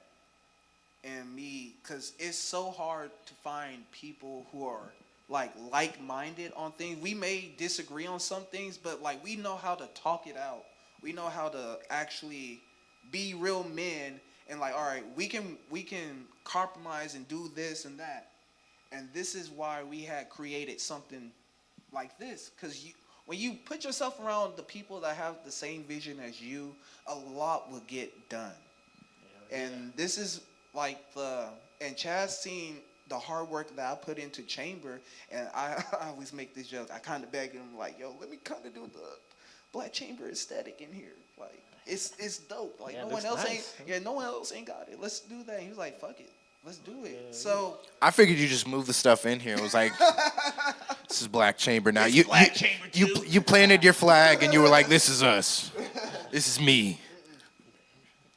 and me, because it's so hard to find people who are like-minded on things. We may disagree on some things, but like we know how to talk it out. We know how to actually be real men and like, all right, we can compromise and do this and that. And this is why we had created something like this, because when you put yourself around the people that have the same vision as you, a lot will get done. Yeah. And this is like and Chad's seen the hard work that I put into Chamber, and I always make this joke. I kind of beg him like, yo, let me kind of do the Black Chamber aesthetic in here. Like, it's dope. Like, no one else ain't got it. Let's do that. And he was like, fuck it. Let's do it. Yeah, so I figured you just moved the stuff in here. It was like, this is Black Chamber now. You planted your flag and you were like, this is us. This is me.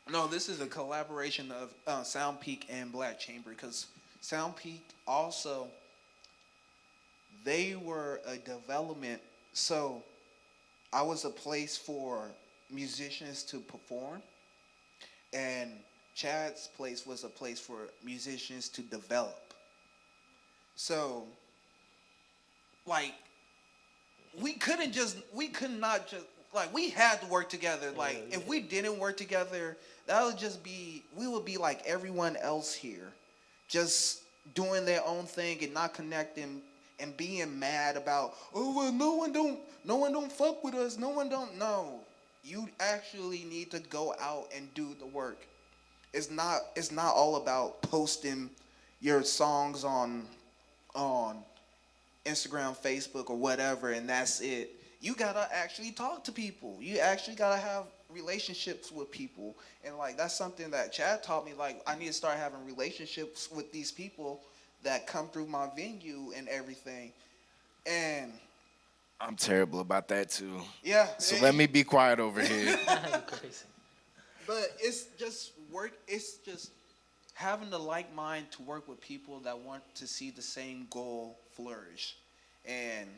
No, this is a collaboration of SoundPeak and Black Chamber, because SoundPeak also, they were a development. So I was a place for musicians to perform, and Chad's place was a place for musicians to develop. So, like, we could not just, like, we had to work together. Like, if we didn't work together, that would just be, we would be like everyone else here, just doing their own thing and not connecting and being mad about, oh, well, no one don't fuck with us. No. You actually need to go out and do the work. It's not all about posting your songs on Instagram, Facebook, or whatever, and that's it. You gotta actually talk to people. You actually gotta have relationships with people. And like, that's something that Chad taught me. Like, I need to start having relationships with these people that come through my venue and everything. And I'm terrible about that too. Yeah. So let me be quiet over here. You're crazy. But it's just work. It's just having the like mind to work with people that want to see the same goal flourish. And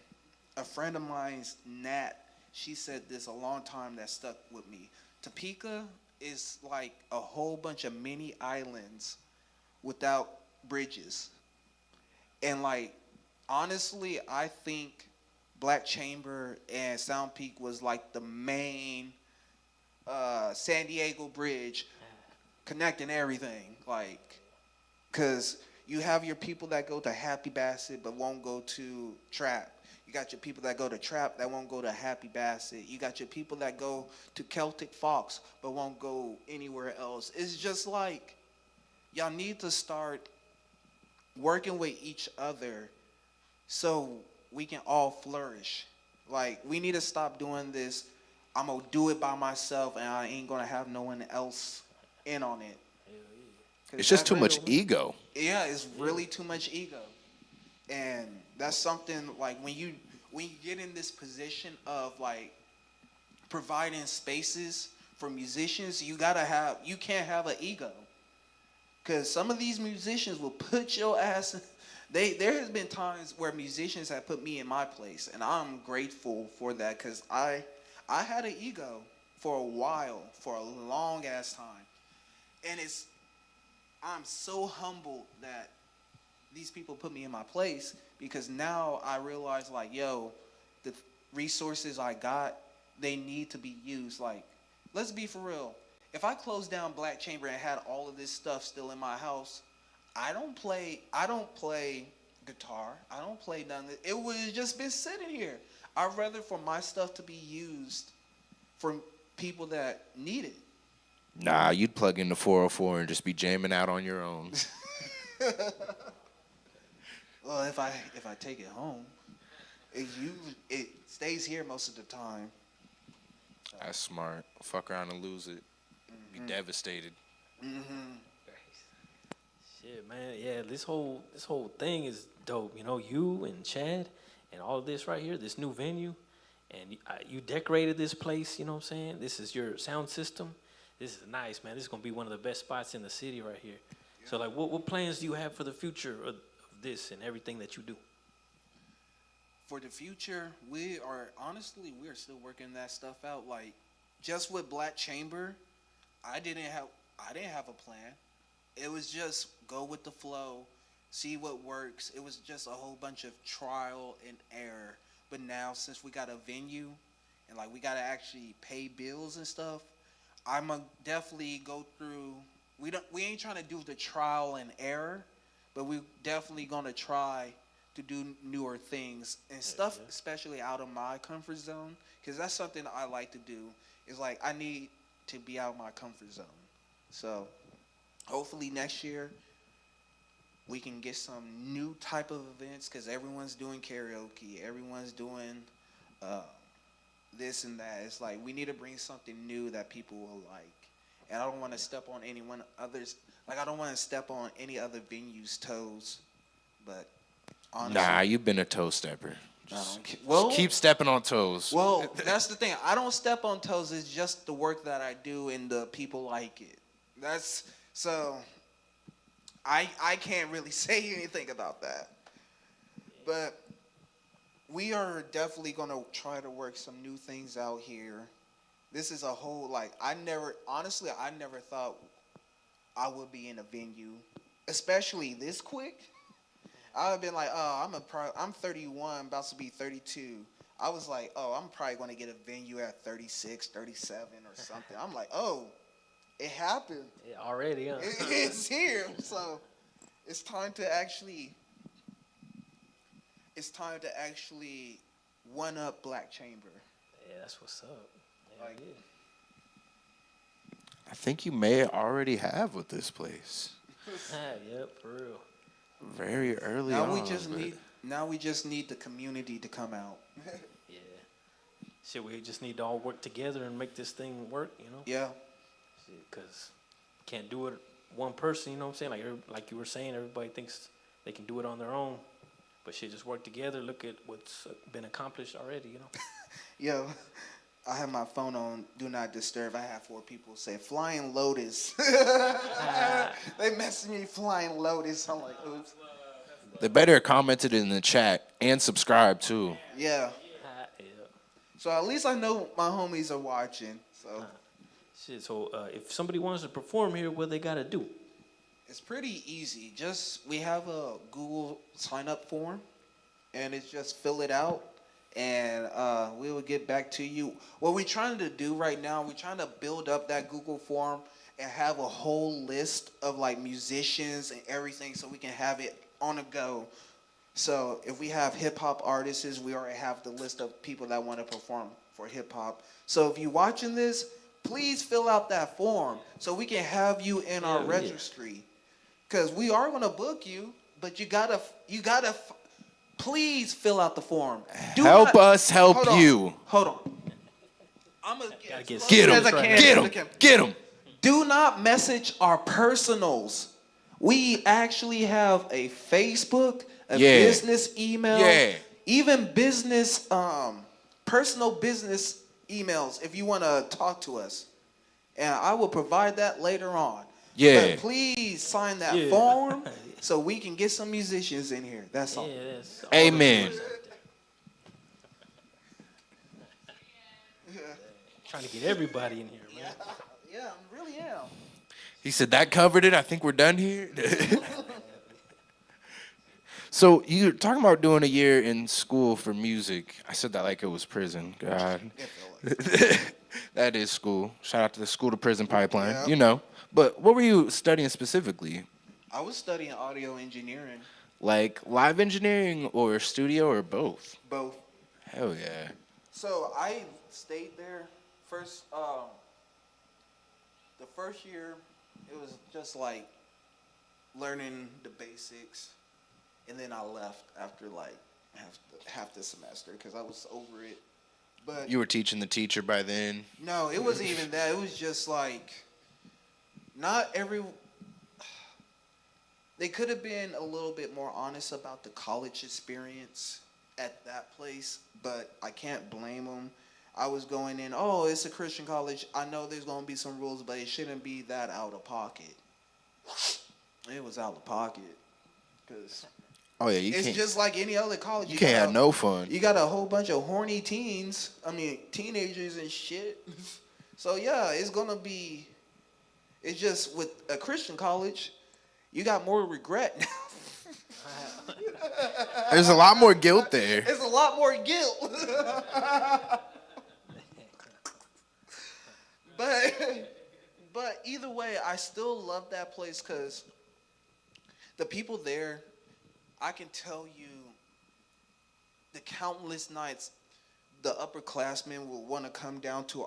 a friend of mine's, Nat, she said this a long time that stuck with me. Topeka is like a whole bunch of mini islands without bridges. And like, honestly, I think Black Chamber and SoundPeak was like the main San Diego bridge connecting everything. Like, Because you have your people that go to Happy Bassett but won't go to Trap. You got your people that go to Trap that won't go to Happy Bassett. You got your people that go to Celtic Fox but won't go anywhere else. It's just like, y'all need to start working with each other so we can all flourish. Like, we need to stop doing this, I'm going to do it by myself and I ain't going to have no one else in on it. It's just too much ego. Yeah, it's really too much ego. And that's something, like, when you get in this position of, like, providing spaces for musicians, you can't have an ego. Because some of these musicians will put your ass there has been times where musicians have put me in my place, and I'm grateful for that, because I had an ego for a while, for a long ass time. And I'm so humbled that these people put me in my place, because now I realize, like, yo, the resources I got, they need to be used. Like, let's be for real. If I closed down Black Chamber and had all of this stuff still in my house, I don't play guitar. I don't play none of it. It would have just been sitting here. I'd rather for my stuff to be used for people that need it. Nah, you'd plug in the 404 and just be jamming out on your own. Well, if I take it home, it stays here most of the time. That's smart. Fuck around and lose it. Be devastated. Shit, man. Yeah, this whole thing is dope. You know, you and Chad and all of this right here, this new venue, and you decorated this place. You know what I'm saying? This is your sound system. This is nice, man. This is gonna be one of the best spots in the city right here. Yeah. So, like, what plans do you have for the future of this and everything that you do? For the future, we are still working that stuff out. Like, just with Black Chamber, I didn't have a plan. It was just go with the flow, see what works. It was just a whole bunch of trial and error. But now, since we got a venue and, like, we got to actually pay bills and stuff, I'm going to definitely go through. We ain't trying to do the trial and error, but we definitely going to try to do newer things and stuff, especially out of my comfort zone, because that's something I like to do. Is like, I need to be out of my comfort zone. So hopefully next year we can get some new type of events, because everyone's doing karaoke, everyone's doing this and that. It's like, we need to bring something new that people will like. And I don't want to step on I don't want to step on any other venue's toes, but honestly, nah, you've been a toe stepper. Just keep stepping on toes. Well, that's the thing. I don't step on toes. It's just the work that I do and the people like it. I can't really say anything about that. But we are definitely going to try to work some new things out here. This is a whole, like, I never thought I would be in a venue, especially this quick. I would have been like, oh, I'm 31, about to be 32. I was like, oh, I'm probably going to get a venue at 36, 37 or something. I'm like, oh, it happened. Yeah, already, huh? It's here. So it's time to actually one up Black Chamber. Yeah, that's what's up. Yeah, like, I think you may already have with this place. Yep, for real. Very early now on. We just need the community to come out. Yeah. Shit, we just need to all work together and make this thing work, you know? Yeah. Because can't do it one person, you know what I'm saying? Like you were saying, everybody thinks they can do it on their own. But shit, just work together. Look at what's been accomplished already, you know? Yo, I have my phone on Do Not Disturb. I have 4 people say Flying Lotus. They messaged me Flying Lotus. I'm like, oops. They better comment it in the chat and subscribe too. Yeah. So at least I know my homies are watching. So. Shit. So if somebody wants to perform here, what they gotta do? It's pretty easy. We have a Google sign up form, and it's just fill it out. And we will get back to you. What we're trying to do right now, we're trying to build up that Google form and have a whole list of like musicians and everything so we can have it on the go. So if we have hip hop artists, we already have the list of people that want to perform for hip hop. So if you're watching this, please fill out that form so we can have you in our registry. Because we are going to book you, but you gotta please fill out the form. Help us help you. Hold on. I'm gonna get him. Get him. Do not message our personals. We actually have a Facebook, a business email, even business, personal business emails if you want to talk to us. And I will provide that later on. Yeah. But please sign that form so we can get some musicians in here. That's all. Amen. Trying to get everybody in here, man. Yeah, I really am. He said that covered it. I think we're done here. So you're talking about doing a year in school for music. I said that like it was prison. God. That is school. Shout out to the school to prison pipeline, you know. But what were you studying specifically? I was studying audio engineering. Like live engineering or studio or both? Both. Hell yeah. So I stayed there first. The first year, it was just like learning the basics, and then I left after like half the semester because I was over it. But you were teaching the teacher by then? No, it wasn't even that. It was just like they could have been a little bit more honest about the college experience at that place, but I can't blame them. I was going in, it's a Christian college. I know there's going to be some rules, but it shouldn't be that out of pocket. It was out of pocket. Because it's just like any other college. You can't have no fun. You got a whole bunch of horny teenagers and shit. So, yeah, it's just with a Christian college, you got more regret now. There's a lot more guilt there. There's a lot more guilt. But either way, I still love that place because the people there, I can tell you the countless nights the upperclassmen will want to come down to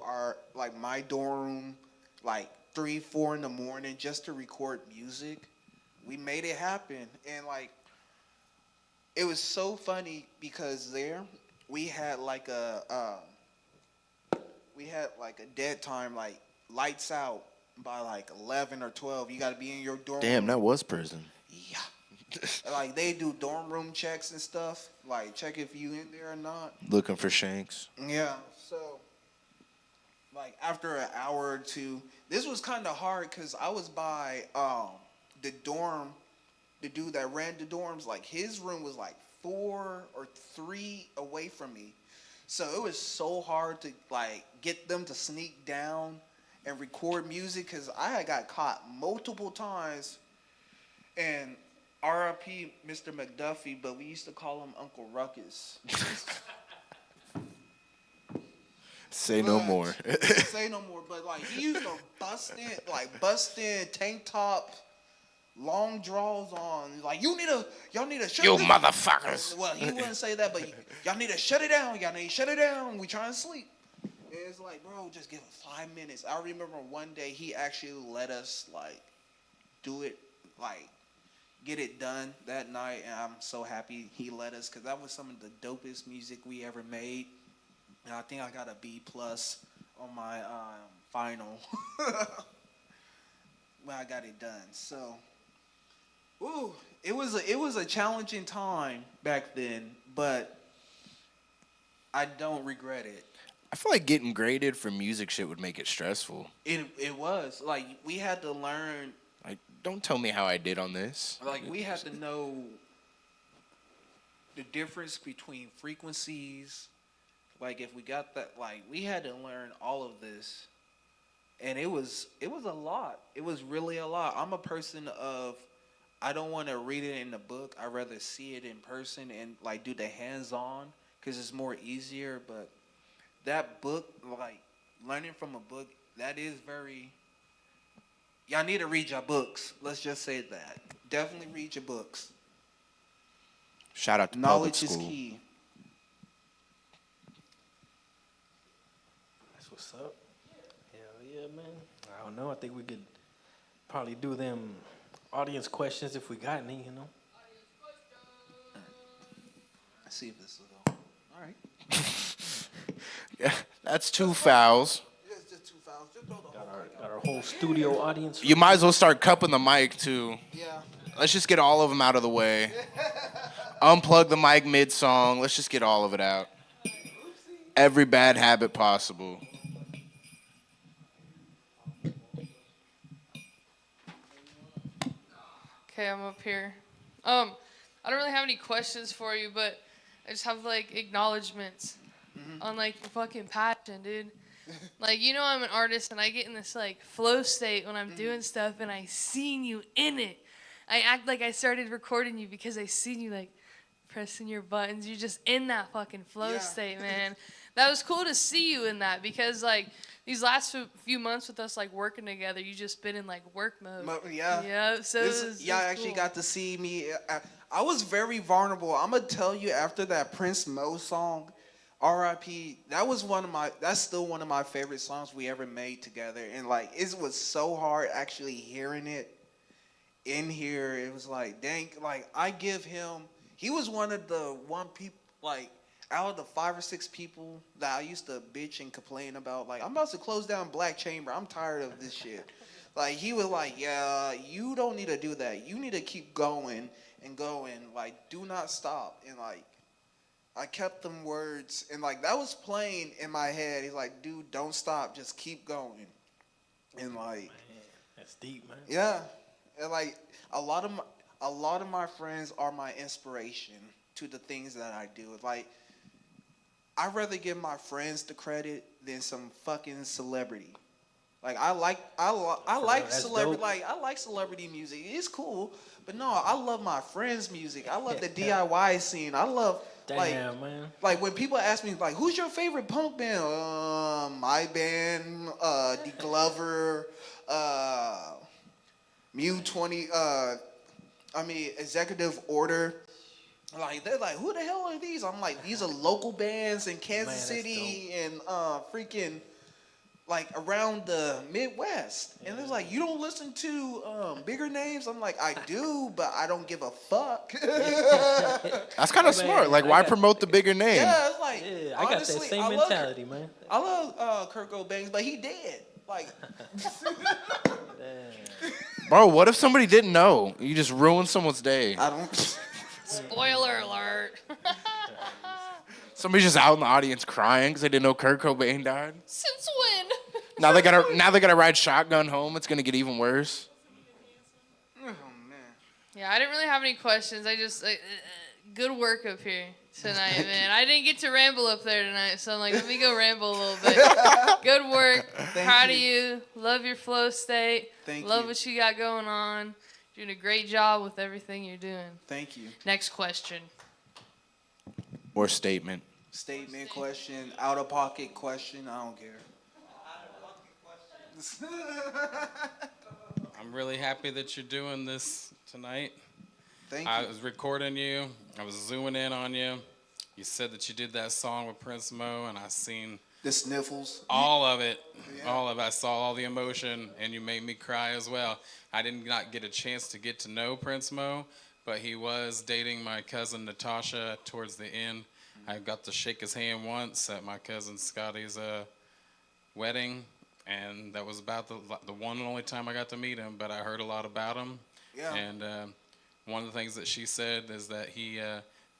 my dorm room, 3, 4 in the morning just to record music. We made it happen. And it was so funny because there we had a dead time, lights out by 11 or 12. You got to be in your dorm Damn, room. that was prison. Yeah. They do dorm room checks and stuff. Check if you in there or not. Looking for shanks. Yeah. So, after an hour or two, this was kind of hard because I was by the dorm, the dude that ran the dorms. His room was 4 or 3 away from me. So it was so hard to get them to sneak down and record music because I had got caught multiple times. And R.I.P. Mr. McDuffie, but we used to call him Uncle Ruckus. Say no more. Say no more. But he used to bust in tank top, long draws on. Y'all need to shut you this. motherfuckers. Well, he wouldn't say that, but y'all need to shut it down. Y'all need to shut it down. We trying to sleep. And it's bro, just give it 5 minutes. I remember one day he actually let us do it, get it done that night, and I'm so happy he let us because that was some of the dopest music we ever made. And I think I got a B+ on my final when I got it done. So, it was a challenging time back then, but I don't regret it. I feel like getting graded for music shit would make it stressful. It was we had to learn. Don't tell me how I did on this. We had to know the difference between frequencies. If we got that, we had to learn all of this. And it was a lot. It was really a lot. I'm a person of, I don't want to read it in the book. I'd rather see it in person and do the hands-on because it's more easier. But that book, learning from a book, that is very, Y'all need to read your books. Let's just say that. Definitely read your books. Shout out to Knowledge public is school. key. That's what's up. Hell yeah, man. I don't know. I think we could probably do them audience questions if we got any, you know. Let's see if this will go. All right. Yeah, that's 2 fouls. It's just 2 fouls. Just throw the Got our whole studio audience. You might as well start cupping the mic too. Yeah. Let's just get all of them out of the way. Unplug the mic mid-song. Let's just get all of it out. Every bad habit possible. Okay, I'm up here. I don't really have any questions for you, but I just have like acknowledgments on like your fucking passion, dude. Like, you know, I'm an artist and I get in this like flow state when I'm doing stuff and I seen you in it. I act like I started recording you because I seen you like pressing your buttons. You're just in that fucking flow state, man. That was cool to see you in that because like these last few months with us like working together, you just been in like work mode. Yeah. Yeah. So y'all actually got to see me. I was very vulnerable. I'm gonna tell you, after that Prince Mo song, R.I.P. That's still one of my favorite songs we ever made together. And like, it was so hard actually hearing it in here. It was like, dang, like he was one of the people, like, out of the 5 or 6 people that I used to bitch and complain about, like, I'm about to close down Black Chamber. I'm tired of this shit. Like, he was like, yeah, you don't need to do that. You need to keep going and going. Like, do not stop. And, like, I kept them words. And, like, that was playing in my head. He's like, dude, don't stop. Just keep going. And, like. Man, that's deep, man. Yeah. And, like, a lot of my friends are my inspiration to the things that I do. Like, I'd rather give my friends the credit than some fucking celebrity. Like, I like celebrity, like, I like celebrity music. It's cool, but no, I love my friends' music. I love the DIY scene. I love man. Like when people ask me like, who's your favorite punk band? My band, D Glover, Mew 20. Executive Order. Like, they're like, who the hell are these? I'm like, these are local bands in Kansas City and freaking, like, around the Midwest. And they're like, you don't listen to bigger names? I'm like, I do, but I don't give a fuck. That's kind of smart. Like, why promote the bigger name? Yeah, it's like, I got that same mentality, man. I love Kurt Cobain, but he dead. Like, bro, what if somebody didn't know? You just ruined someone's day. I don't. Spoiler alert. Somebody's just out in the audience crying because they didn't know Kurt Cobain died. Since when? Now they gotta ride shotgun home. It's gonna get even worse. Oh man. Yeah, I didn't really have any questions. I just good work up here tonight, man. I didn't get to ramble up there tonight, so I'm like, let me go ramble a little bit. Good work. Proud of you. Love your flow state. Love what you got going on. Doing a great job with everything you're doing. Thank you. Next question. Or statement. Statement, question, out of pocket question. I don't care. I'm really happy that you're doing this tonight. Thank you. I was recording you. I was zooming in on you. You said that you did that song with Prince Mo, and I seen the sniffles. All of it. Yeah. All of it. I saw all the emotion, and you made me cry as well. I did not get a chance to get to know Prince Mo, but he was dating my cousin Natasha towards the end. I got to shake his hand once at my cousin Scotty's wedding, and that was about the one and only time I got to meet him, but I heard a lot about him. Yeah. And one of the things that she said is that he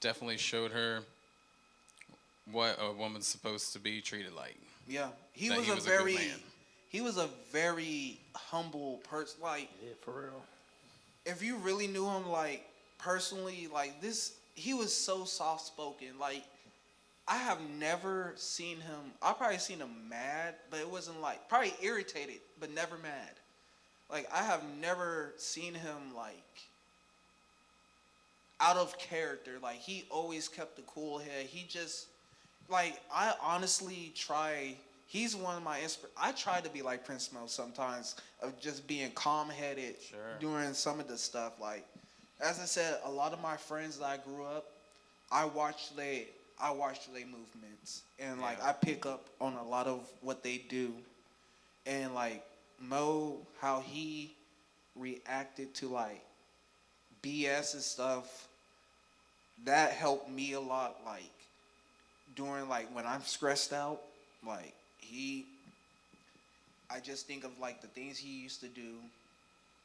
definitely showed her what a woman's supposed to be treated like. Yeah. He was a very humble person. Like, yeah, for real. If you really knew him, like, personally, like, he was so soft-spoken. Like, I have never seen him, I've probably seen him mad, but it wasn't like, probably irritated, but never mad. Like, I have never seen him, like, out of character. Like, he always kept a cool head. He just, like, I honestly try he's one of my I try to be like Prince Mo sometimes, of just being calm-headed during some of the stuff. Like, as I said, a lot of my friends that I grew up, I watched their movements, and like I pick up on a lot of what they do, and like Mo, how he reacted to like BS and stuff, that helped me a lot. Like during like when I'm stressed out, like I just think of like the things he used to do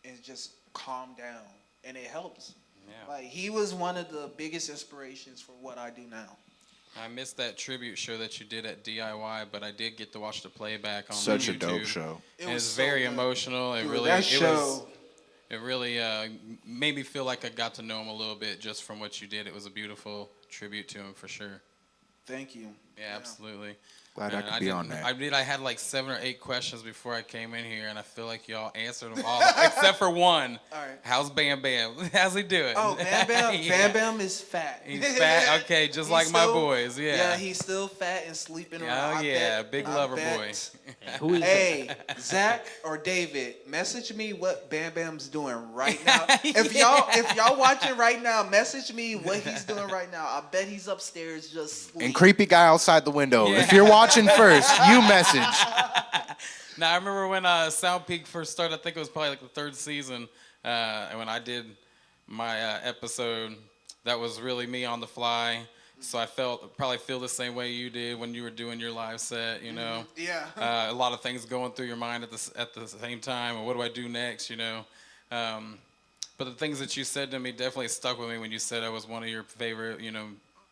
and just calm down, and it helps. Yeah. Like he was one of the biggest inspirations for what I do now. I missed that tribute show that you did at DIY, but I did get to watch the playback on Such YouTube. a dope show. It was so very emotional. It really made me feel like I got to know him a little bit just from what you did. It was a beautiful tribute to him for sure. Thank you. Yeah, absolutely. Glad I could be on that. I had like 7 or 8 questions before I came in here, and I feel like y'all answered them all except for one. All right. How's Bam Bam? How's he doing? Oh, Bam Bam. Yeah. Bam Bam is fat. He's fat. Okay, just like my boys. Yeah. Yeah, he's still fat and sleeping around. Oh yeah, big lover boy. Who is hey, Zach or David, message me what Bam Bam's doing right now. If y'all watching right now, message me what he's doing right now. I bet he's upstairs just sleeping. And creepy guy outside the window. Yeah. If you're watching first, you message. Now I remember when Sound Peak first started. I think it was probably like the 3rd season, and when I did my episode, that was really me on the fly. So I probably feel the same way you did when you were doing your live set. You know, a lot of things going through your mind at the same time. Or what do I do next? You know, but the things that you said to me definitely stuck with me when you said I was one of your favorite,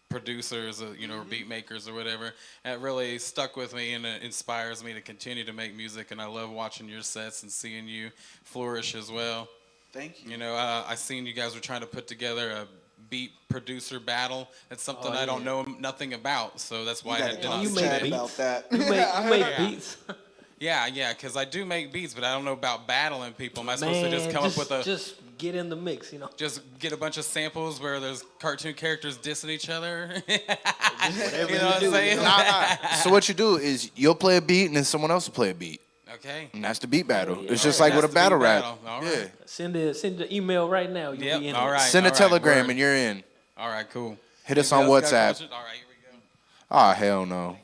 producers, or beat makers or whatever. And it really stuck with me, and it inspires me to continue to make music. And I love watching your sets and seeing you flourish as well. Thank you. I seen you guys were trying to put together a beat producer battle. That's something I don't know nothing about, so that's why I had to chat about that. You make beats. Yeah, because I do make beats, but I don't know about battling people. Am I supposed to just come up with just get in the mix, Just get a bunch of samples where there's cartoon characters dissing each other? Whatever you know what I'm saying? So what you do is you'll play a beat and then someone else will play a beat. Okay. And that's the beat battle. It's just like with a battle rap. All right. Yeah. Send the email right now. You'll be in all right. Send a telegram and you're in. All right, cool. Hit us on WhatsApp. All right, here we go. Oh, hell no.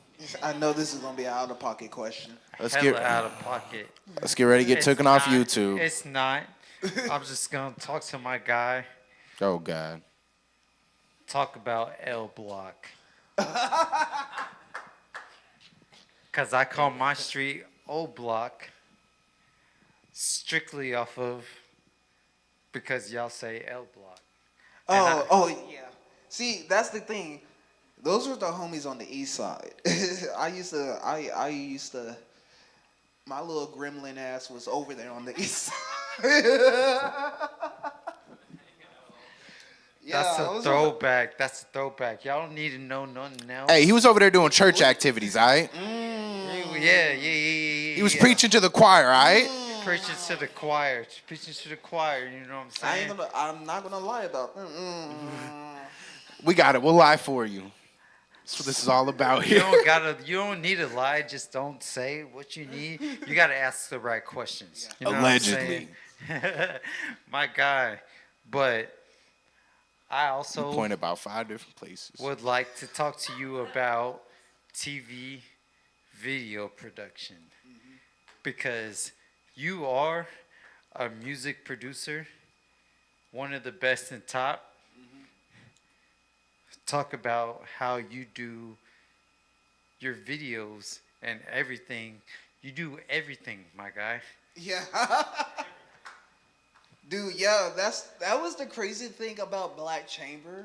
I know this is going to be an out-of-pocket question. Let's get out of pocket. Let's get ready to get taken off YouTube. It's not. I'm just going to talk to my guy. Oh, God. Talk about L Block. Because I call my street O Block strictly off of because y'all say L Block. Yeah. See, that's the thing. Those were the homies on the east side. I used to, my little gremlin ass was over there on the east side. That's a throwback. That's a throwback. Y'all don't need to know nothing else. Hey, he was over there doing church activities, all right? Yeah. He was preaching to the choir, all right? Preaching to the choir. Preaching to the choir, you know what I'm saying? I'm not going to lie about that. We got it. We'll lie for you. That's what this is all about here. You don't need to lie. Just don't say what you need. You got to ask the right questions. You know Allegedly. What I'm saying? My guy. But I also point about 5 different places. Would like to talk to you about TV video production. Because you are a music producer, one of the best in top. Talk about how you do your videos and everything. You do everything, my guy. Yeah. Dude, yeah, that was the crazy thing about Black Chamber.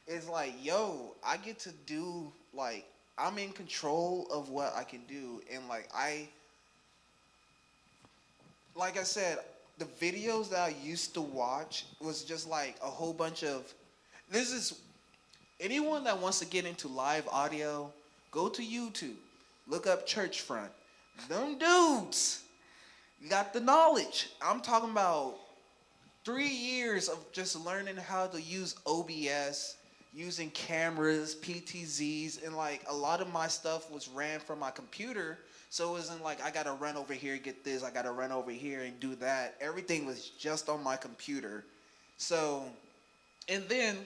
Is like, yo, I get to do, like, I'm in control of what I can do. And like I said, the videos that I used to watch was just like a whole bunch of, anyone that wants to get into live audio, go to YouTube. Look up Church Front. Them dudes got the knowledge. I'm talking about 3 years of just learning how to use OBS, using cameras, PTZs, and like a lot of my stuff was ran from my computer. So it wasn't like I gotta run over here, get this, I gotta run over here and do that. Everything was just on my computer. So, and then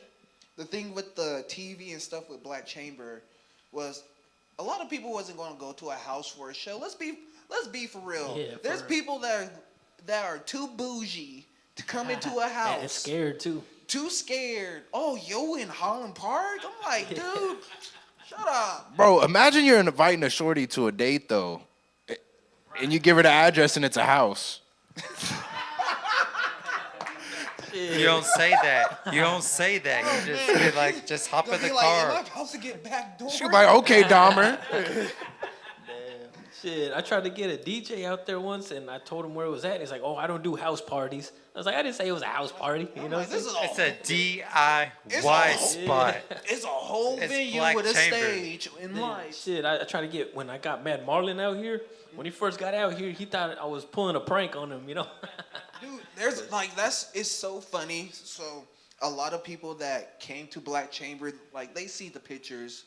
the thing with the TV and stuff with Black Chamber was a lot of people wasn't gonna go to a house for a show. Let's be for real. Yeah, There's people that are too bougie to come into a house. And scared too. Too scared. Oh, yo, in Holland Park? I'm like, dude, shut up. Bro, imagine you're inviting a shorty to a date though, and you give her the address and it's a house. You don't say that. You don't say that. You just be like, just hop in the Like, car. am I supposed to get back door? She be like, okay, Dahmer. Shit, I tried to get a DJ out there once, and I told him where it was at. He's like, "Oh, I don't do house parties." I was like, "I didn't say it was a house party." You know, This is It's a DIY spot. It's a whole It's venue Black with a Chamber. stage and lights. Shit, I tried to get when I got Mad Marlin out here. When he first got out here, he thought I was pulling a prank on him. You know. Dude, there's it's so funny. So a lot of people that came to Black Chamber, like they see the pictures,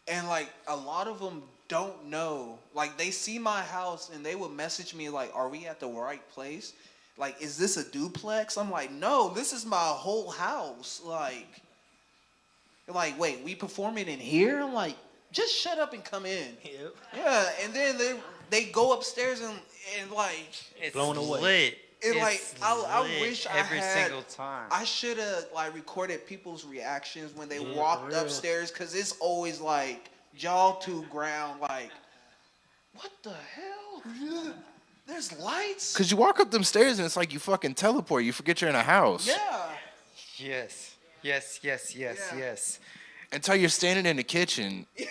and like a lot of them don't know. Like they see my house and they would message me like, "Are we at the right place? Like, is this a duplex?" I'm like, "No, this is my whole house." Like, wait, we performing in here? I'm like, just shut up and come in. Yep. Yeah, and then they go upstairs and like It's blown away. lit. It like It's I lit wish I every had. single time. I should have like recorded people's reactions when they Yeah, walked for real. upstairs, cause it's always like jaw to ground, like, what the hell? There's lights. Cause you walk up them stairs and it's like you fucking teleport. You forget you're in a house. Yeah. Yes. Yes. Yes. Yes. Yeah. Yes. Until you're standing in the kitchen Yeah.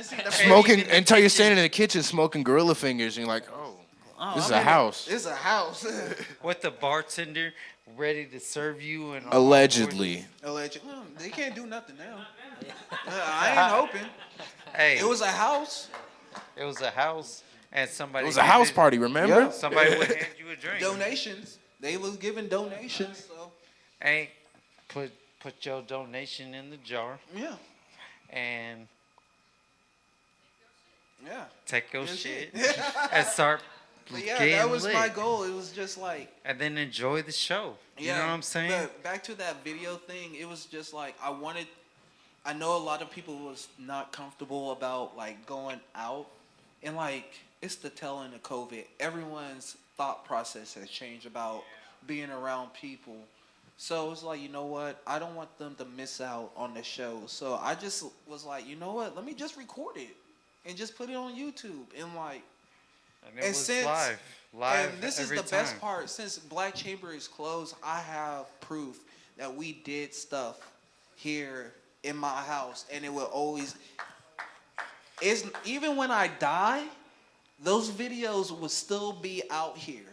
See the smoking. Until you're standing in the kitchen smoking gorilla fingers, and you're like, oh, this is a house. It's a house. With the bartender ready to serve you and Allegedly. Allegedly, they can't do nothing now. I ain't hoping. Hey, It was a house. It was a house, and somebody. It was a house party, remember? Yeah. Somebody would hand you a drink. Donations. They was giving donations. So Hey, put your donation in the jar yeah. and Yeah. take your Good shit shit. and start But yeah, getting that was lit. my goal. It was just like, And then enjoy the show. You yeah, know what I'm saying? But back to that video thing, it was just like I know a lot of people was not comfortable about like going out, and like it's the tail end of COVID. Everyone's thought process has changed about being around people. So it's like, you know what? I don't want them to miss out on the show. So I just was like, you know what? Let me just record it and just put it on YouTube and like. And it was live. Live And this is every the best time. part. Since Black Chamber is closed, I have proof that we did stuff here in my house, and it will always. It's even when I die, those videos will still be out here.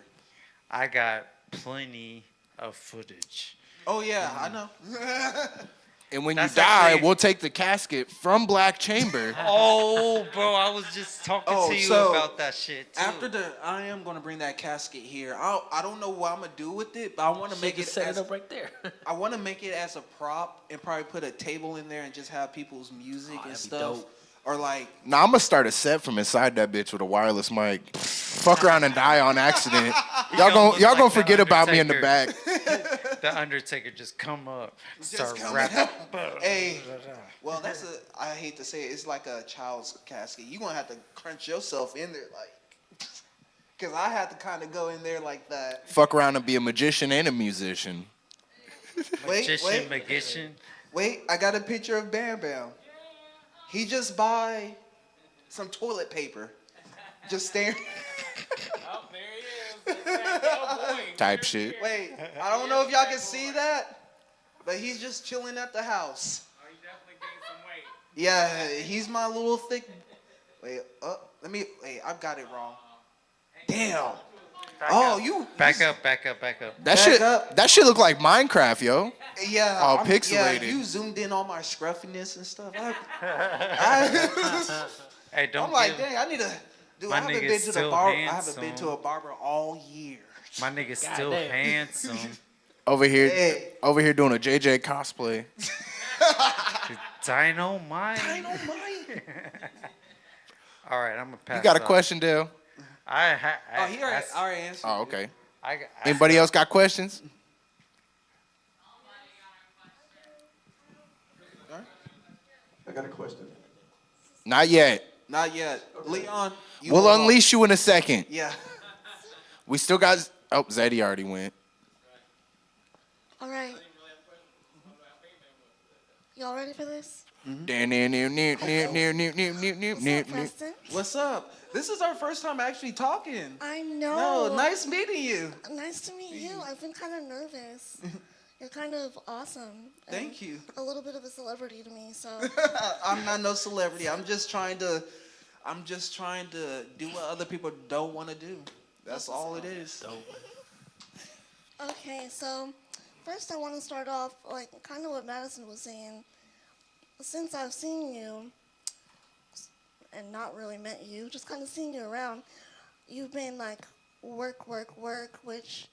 I got plenty of footage. Oh yeah, I know. And when That's you die, actually- we'll take the casket from Black Chamber. Oh, bro, I was just talking to you about that shit too. I am gonna bring that casket here. I don't know what I'm gonna do with it, but I want to make it set it up right there. I want to make it as a prop and probably put a table in there and just have people's music and that'd be stuff. dope. Or like, Now I'm gonna start a set from inside that bitch with a wireless mic. Fuck around and die on accident. Y'all gonna forget about me in the back. The Undertaker just come up, start come rapping. hey, well, I hate to say it, it's like a child's casket. You're gonna have to crunch yourself in there, like, because I had to kind of go in there like that. Fuck around and be a magician and a musician. Magician. Wait, I got a picture of Bam Bam. He just buy some toilet paper, just staring. Oh, there he is. Type shit. Wait, I don't know if y'all can see that, but he's just chilling at the house. Oh, you definitely gained some weight. Yeah, he's my little thick. Wait, I've got it wrong. Damn. Back up. That shit look like Minecraft, yo. Yeah. All Yeah, pixelated. you zoomed in on my scruffiness and stuff. Hey, don't. I'm like, give- dang, I need to. Dude, My I haven't nigga's been to the still barber. I haven't been handsome. to a barber all year. My nigga's God still damn. handsome. Over here Hey. doing a JJ cosplay. Dynamite. Dynamite. All right, I'm gonna pass. You got a up. question, Dale? He already answered. Oh, okay. I Anybody else got questions? I got a question. Not yet. Not yet. Leon, We'll unleash you in a second. Yeah. We still got. Oh, Zadie already went. All right. Y'all ready for this? Preston? What's up? This is our first time actually talking. I know. No, nice meeting you. Nice to meet you. I've been kind of nervous. You're kind of awesome. Thank you. A little bit of a celebrity to me, so. I'm not no celebrity. I'm just trying to do what other people don't want to do. That's all it is. Okay, so first I want to start off like kind of what Madison was saying. Since I've seen you and not really met you, just kind of seen you around, you've been like work, which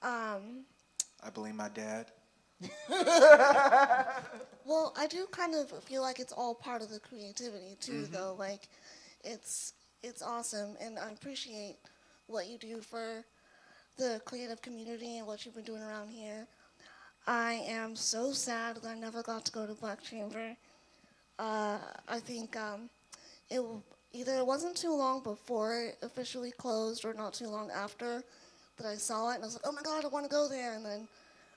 I blame my dad. well, I do kind of feel like it's all part of the creativity too, though. Like, it's awesome, and I appreciate what you do for the creative community and what you've been doing around here. I am so sad that I never got to go to Black Chamber. I think either it wasn't too long before it officially closed or not too long after that I saw it, and I was like, oh my God, I want to go there, and then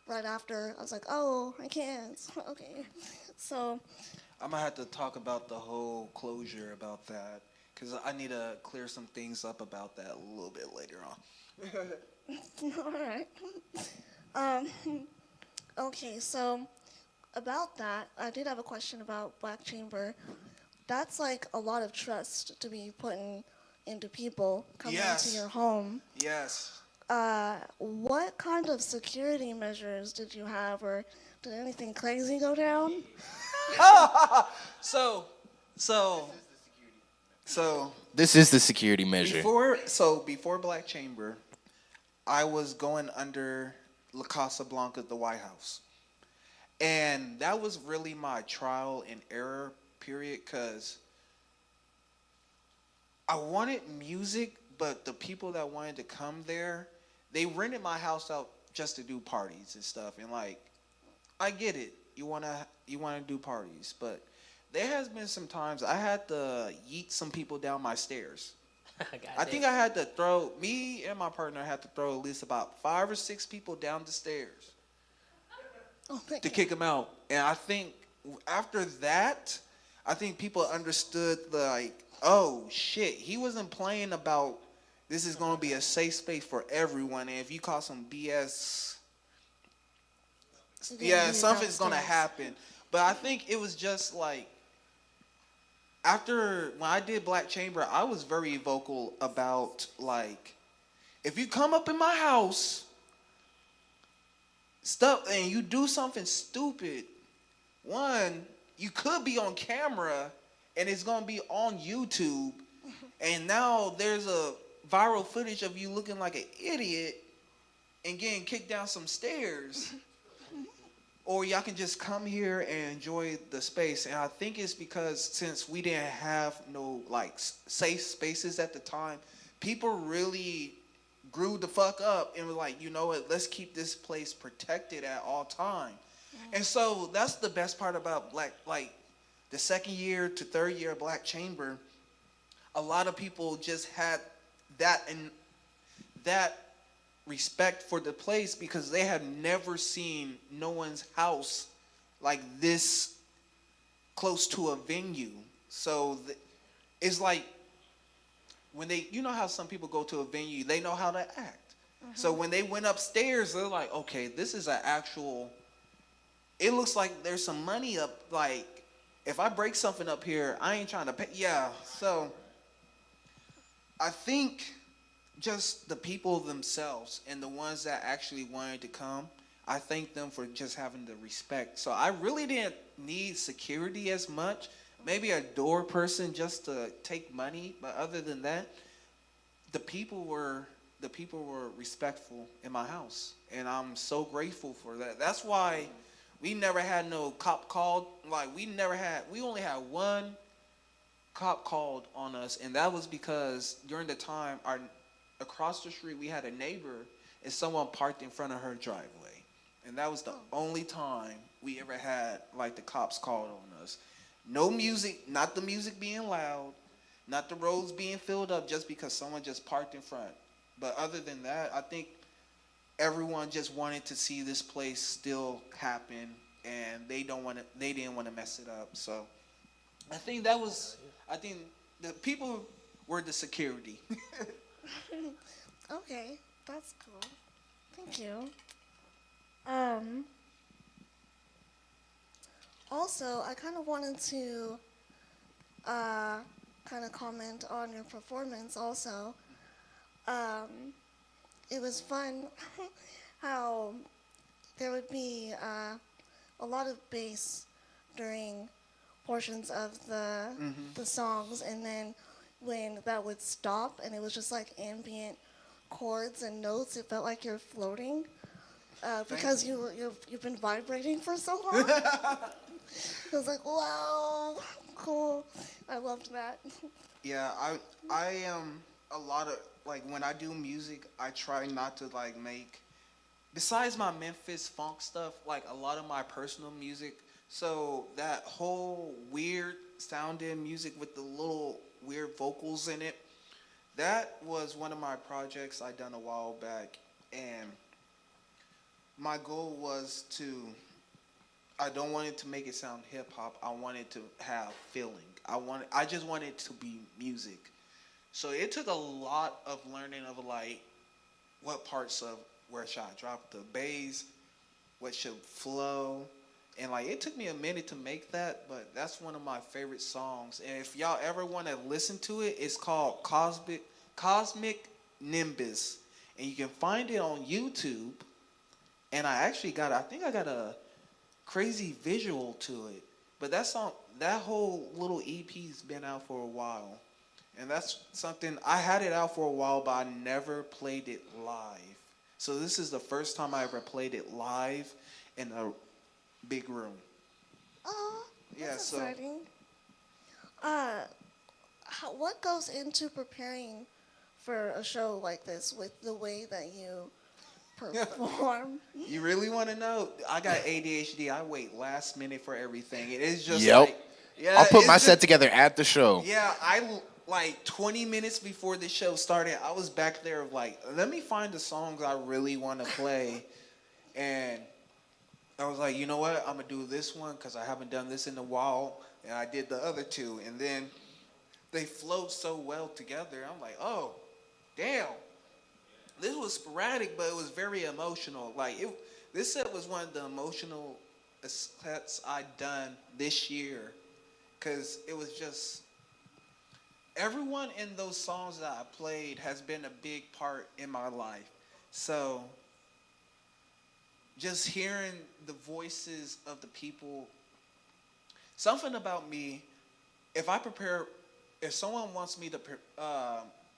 right after, I was like, oh, I can't. Okay. So I'm going to have to talk about the whole closure about that, because I need to clear some things up about that a little bit later on. all right. Okay, so about that, I did have a question about Black Chamber. That's like a lot of trust to be putting into people coming into your home. Yes. What kind of security measures did you have, or did anything crazy go down? So. This is the security measure. Before Black Chamber, I was going under La Casa Blanca, the White House. And that was really my trial and error period, because I wanted music, but the people that wanted to come there, they rented my house out just to do parties and stuff. And like, I get it. You wanna do parties, but there has been some times I had to yeet some people down my stairs. I think I had to me and my partner had to throw at least about 5 or 6 people down the stairs to kick them out. And I think after that, I think people understood like, oh shit, he wasn't playing about this is going to be a safe space for everyone. And if you call some BS, something's going to happen. But I think it was just like, when I did Black Chamber, I was very vocal about like, if you come up in my house, and you do something stupid, one, you could be on camera and it's gonna be on YouTube, and now there's a viral footage of you looking like an idiot and getting kicked down some stairs. Or y'all can just come here and enjoy the space. And I think it's because since we didn't have no like safe spaces at the time, people really grew the fuck up and were like, you know what, let's keep this place protected at all time. And so that's the best part about the second year to third year of Black Chamber. A lot of people just had that respect for the place because they had never seen no one's house like this close to a venue. So it's like when you know how some people go to a venue, they know how to act. So when they went upstairs, they're like, okay, this is an actual, it looks like there's some money up. Like, if I break something up here, I ain't trying to pay. Yeah, so I think just the people themselves and the ones that actually wanted to come, I thank them for just having the respect. So I really didn't need security as much. Maybe a door person just to take money, but other than that, the people were respectful in my house, and I'm so grateful for that. That's why we never had no cop called. Like we only had one cop called on us, and that was because during the time across the street we had a neighbor and someone parked in front of her driveway, and that was the only time we ever had like the cops called on us. No music, not the music being loud, not the roads being filled up just because someone just parked in front. But other than that, I think everyone just wanted to see this place still happen, and they didn't want to mess it up. So I think the people were the security. Okay, that's cool. Thank you. Also, I kind of wanted to kind of comment on your performance also. It was fun how there would be a lot of bass during portions of the songs, and then when that would stop and it was just like ambient chords and notes, it felt like you're floating because you've been vibrating for so long. I was like, wow, cool. I loved that. Yeah, I am a lot of, like, when I do music, I try not to like make, besides my Memphis funk stuff, like a lot of my personal music. So that whole weird sounding music with the little weird vocals in it, that was one of my projects I done a while back, and my goal was I don't want it to make it sound hip hop. I want it to have feeling. I just want it to be music. So it took a lot of learning of like what parts of where should I drop the bass, what should flow, and like it took me a minute to make that, but that's one of my favorite songs. And if y'all ever want to listen to it, it's called Cosmic Nimbus, and you can find it on YouTube. And I think I got a crazy visual to it. But that song, that whole little EP's been out for a while. And that's something, I had it out for a while, but I never played it live. So this is the first time I ever played it live in a big room. Oh, that's exciting. What goes into preparing for a show like this with the way that you perform? You really want to know? I got ADHD. I wait last minute for everything. It is just I'll put my set together at the show. Yeah, like 20 minutes before the show started, I was back there like, let me find the songs I really want to play. And I was like, you know what? I'm going to do this one because I haven't done this in a while. And I did the other two. And then they flowed so well together. I'm like, oh, damn. This was sporadic, but it was very emotional. Like, this set was one of the emotional sets I'd done this year. Because it was just, everyone in those songs that I played has been a big part in my life. So just hearing the voices of the people, something about me, if someone wants me to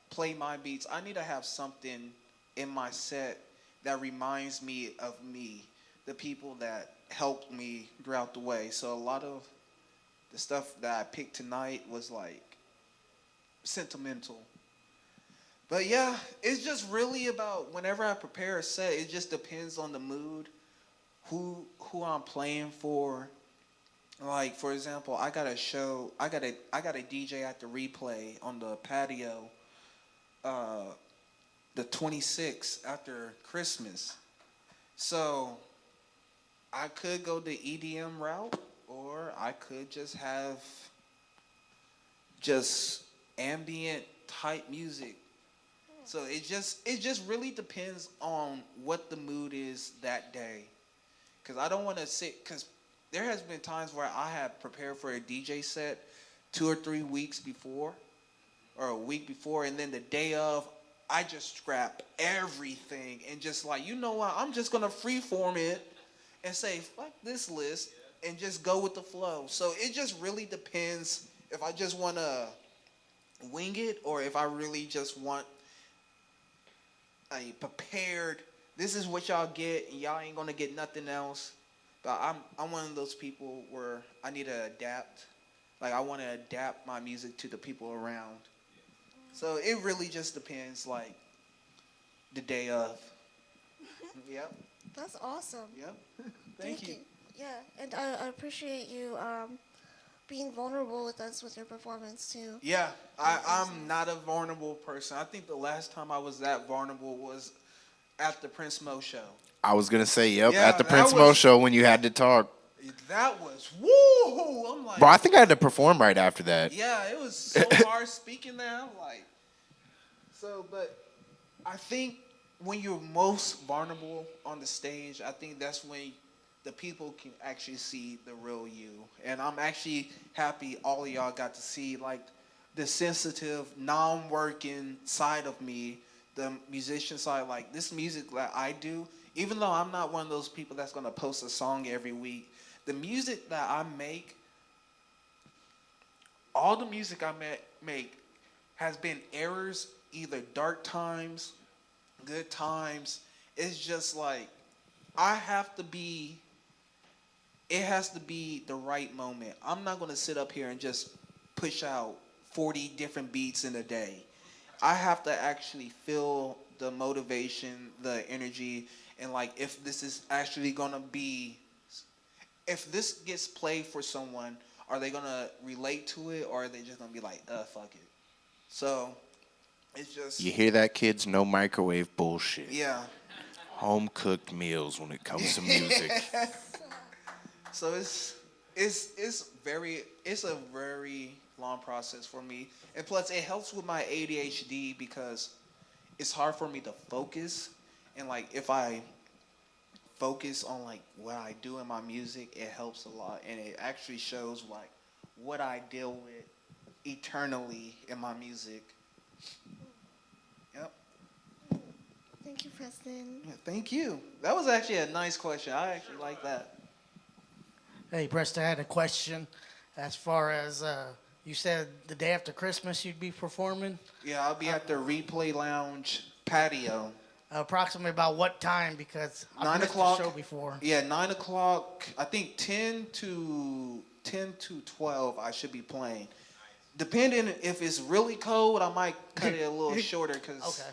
play my beats, I need to have something in my set that reminds me of me, the people that helped me throughout the way. So a lot of the stuff that I picked tonight was like sentimental. But yeah, it's just really about whenever I prepare a set, it just depends on the mood, who I'm playing for. Like, for example, I got a DJ at the Replay on the patio the 26th after Christmas. So I could go the EDM route, or I could just have just ambient type music. So it just really depends on what the mood is that day. Cause I don't want to cause there has been times where I have prepared for a DJ set 2 or 3 weeks before, or a week before, and then the day of, I just scrap everything and just like, you know what, I'm just gonna freeform it and say, fuck this list, and just go with the flow. So it just really depends if I just want to wing it, or if I really just want a prepared, this is what y'all get, and y'all ain't gonna get nothing else. But I'm one of those people where I need to adapt. Like I want to adapt my music to the people around. So it really just depends, like the day of. Yep. That's awesome. Yep. Thank you. Yeah, and I appreciate you being vulnerable with us with your performance too. Yeah, I'm not a vulnerable person. I think the last time I was that vulnerable was at the Prince Mo show. I was gonna say, yep, Yeah, at the that Prince Mo was- show when you had to talk. That was woo! I'm like, Bro, I think I had to perform right after that. yeah, it was so hard speaking there. I'm like, so, but I think when you're most vulnerable on the stage, I think that's when the people can actually see the real you. And I'm actually happy all of y'all got to see like the sensitive, non-working side of me, the musician side. Like this music that I do, even though I'm not one of those people that's gonna post a song every week, the music that I make, all the music I make has been errors, either dark times, good times. It's just like it has to be the right moment. I'm not gonna sit up here and just push out 40 different beats in a day. I have to actually feel the motivation, the energy, and like if this is actually gonna be, if this gets played for someone, are they gonna relate to it, or are they just gonna be like, fuck it? So it's just, You hear that, kids? No microwave bullshit. yeah. Home cooked meals when it comes to music. So it's a very long process for me, and plus it helps with my ADHD because it's hard for me to focus, and like if I focus on like what I do in my music, it helps a lot, and it actually shows like what I deal with eternally in my music. Yep. Thank you, Preston. Yeah, thank you. That was actually a nice question. I actually like that. Hey, Preston, I had a question. As far as you said, the day after Christmas you'd be performing. Yeah, I'll be at the Replay Lounge patio. Approximately about what time? Because I've 9 missed o'clock. the show before. Yeah, 9 o'clock. I think 10 to 12 I should be playing. Depending if it's really cold, I might cut it a little shorter because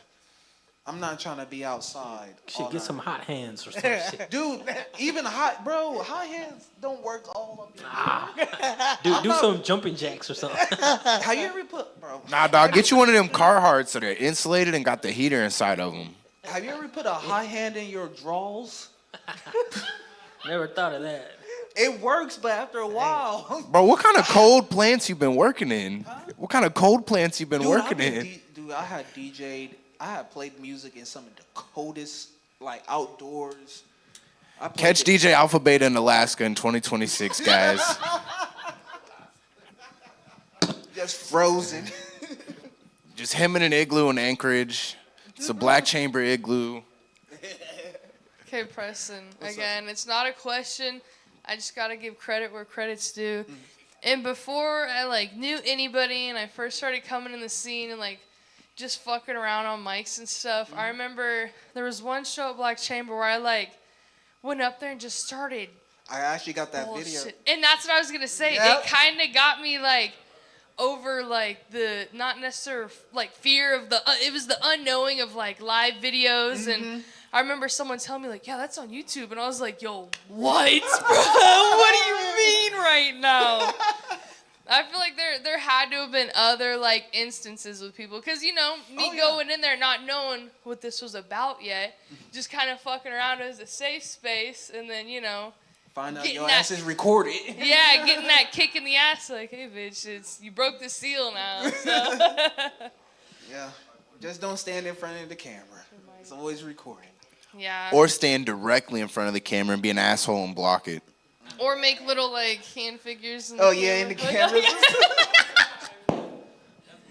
I'm not trying to be outside. Shit, get some hot hands or some shit. Dude, even hot hands don't work all up. Do some jumping jacks or something. How you ever put, bro? Nah, dog, get you one of them Carhartts so they're insulated and got the heater inside of them. Have you ever put a high hand in your drawers? Never thought of that. It works, but after a while. Bro, what kind of cold plants you been working in? What kind of cold plants you been working in? Dude, I had DJ'd. I had played music in some of the coldest, like outdoors. Catch DJ Alpha Beta in Alaska in 2026, guys. Just frozen. Just him in an igloo in Anchorage. It's a black chamber igloo. Okay, Preston. Again, it's not a question. I just gotta give credit where credit's due. And before I like knew anybody and I first started coming in the scene and like just fucking around on mics and stuff, I remember there was one show at Black Chamber where I like went up there and just started. I actually got that video. And that's what I was gonna say. Yep. It kind of got me like over like the not necessarily like fear of the it was the unknowing of like live videos and I remember someone telling me like, yeah, that's on YouTube, and I was like, yo, what, bro? What do you mean right now? I feel like there had to have been other like instances with people, cause you know me going in there not knowing what this was about yet, just kind of fucking around as a safe space, and then you know. Find out your ass is recorded. Yeah, getting that kick in the ass, like, hey, bitch, you broke the seal now. So. Yeah, just don't stand in front of the camera. It's always recorded. Yeah. Or stand directly in front of the camera and be an asshole and block it. Or make little like hand figures. In the camera.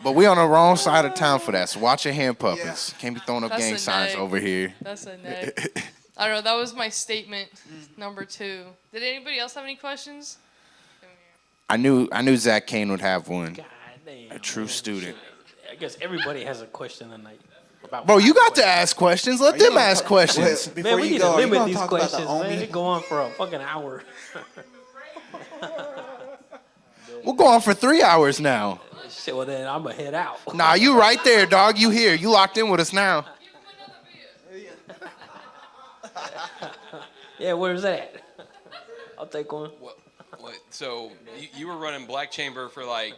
But we on the wrong side of town for that, so watch your hand puppets. Can't be throwing up That's gang a signs neg. over here. That's a neg. I don't know. That was my statement number 2. Did anybody else have any questions? I knew Zach Kane would have one. God damn. A true student. I guess everybody has a question tonight. Bro, you got to ask questions. Let them ask questions. Man, we need to limit these questions, man. They go on for a fucking hour. We'll go on for 3 hours now. Shit, well then I'm gonna head out. Nah, you right there, dog. You here. You locked in with us now. Yeah, where's that? I'll take one. What, so you were running Black Chamber for like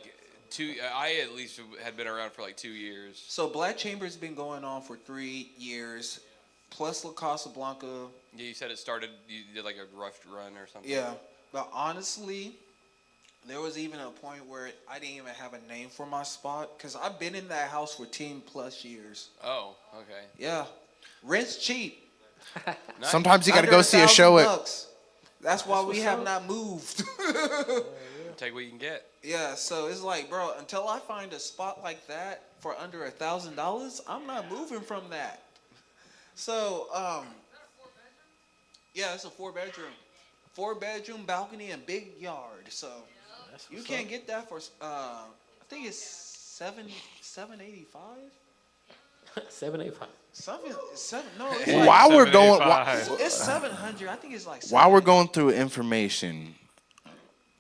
2. I at least had been around for like 2 years. So Black Chamber's been going on for 3 years, plus La Casablanca. Yeah, you said it started. You did like a rough run or something. Yeah, but honestly, there was even a point where I didn't even have a name for my spot because I've been in that house for 10 plus years. Oh, okay. Yeah, rent's cheap. Nice. Sometimes you got to Under go see a show $1,000. That's why we have not moved. Take what you can get. Yeah, so it's like, bro, until I find a spot like that for under $1,000, I'm not moving from that. So, yeah, it's a 4-bedroom. 4-bedroom, balcony, and big yard. So you can't get that for, I think it's $785. $785. Something, While we're going, it's 700. I think it's like. While we're going through information,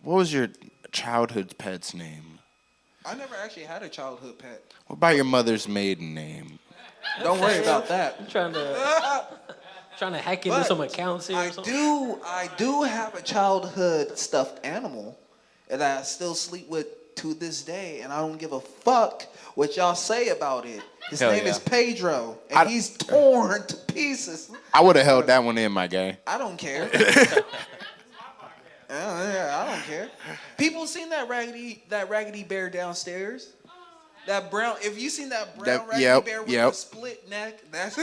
what was your childhood pet's name? I never actually had a childhood pet. What about your mother's maiden name? Don't worry about that. I'm trying to hack into some accounts here or something. I do have a childhood stuffed animal that I still sleep with to this day, and I don't give a fuck what y'all say about it. His name is Pedro, and he's torn to pieces. I would have held that one in, my guy. I don't care. I don't care. People seen that raggedy bear downstairs? That brown. If you seen that brown raggedy bear with a split neck, that's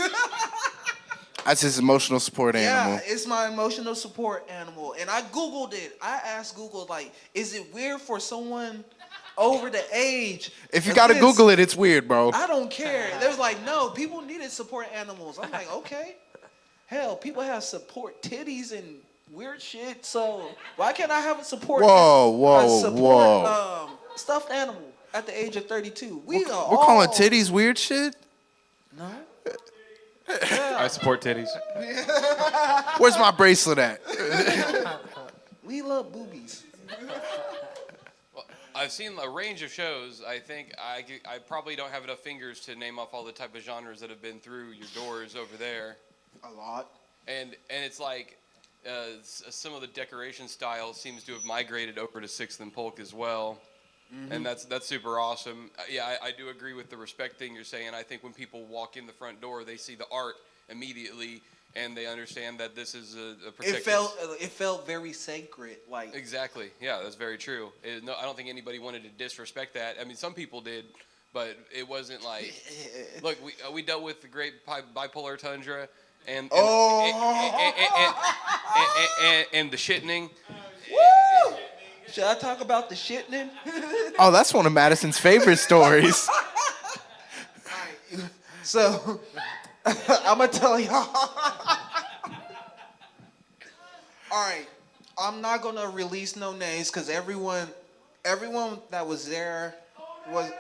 his emotional support animal. Yeah, it's my emotional support animal. And I Googled it. I asked Google, like, is it weird for someone over the age? If you got to Google it, it's weird, bro. I don't care. There's like, no, people needed support animals. I'm like, okay. Hell, people have support titties and weird shit. So why can't I have a support? Whoa. Stuffed animal at the age of 32. We're calling titties weird shit? No. I support titties. Where's my bracelet at? We love boobies. Well, I've seen a range of shows. I think I probably don't have enough fingers to name off all the type of genres that have been through your doors over there. A lot. And it's like some of the decoration style seems to have migrated over to Sixth and Polk as well. Mm-hmm. And that's super awesome. Yeah, I do agree with the respect thing you're saying. I think when people walk in the front door, they see the art immediately, and they understand that this is a protected... It felt very sacred. Like Exactly. Yeah, that's very true. No, I don't think anybody wanted to disrespect that. I mean, some people did, but it wasn't like... Look, we dealt with the great bipolar tundra and the shittening. Should I talk about the shitting? Oh, that's one of Madison's favorite stories. Right. So, I'm going to tell y'all. All right. I'm not going to release no names because everyone that was there was...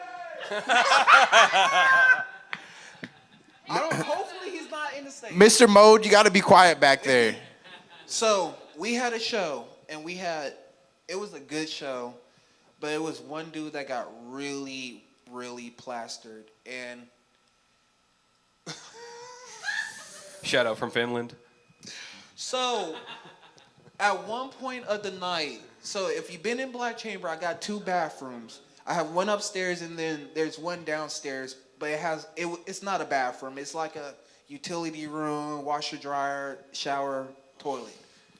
Hopefully he's not in the state. Mr. Mode, you got to be quiet back there. So, we had a show, and it was a good show, but it was one dude that got really, really plastered. And Shout out from Finland. so, at one point of the night, so if you've been in Black Chamber, I got 2 bathrooms. I have one upstairs, and then there's one downstairs, but it's not a bathroom. It's like a utility room, washer, dryer, shower, toilet.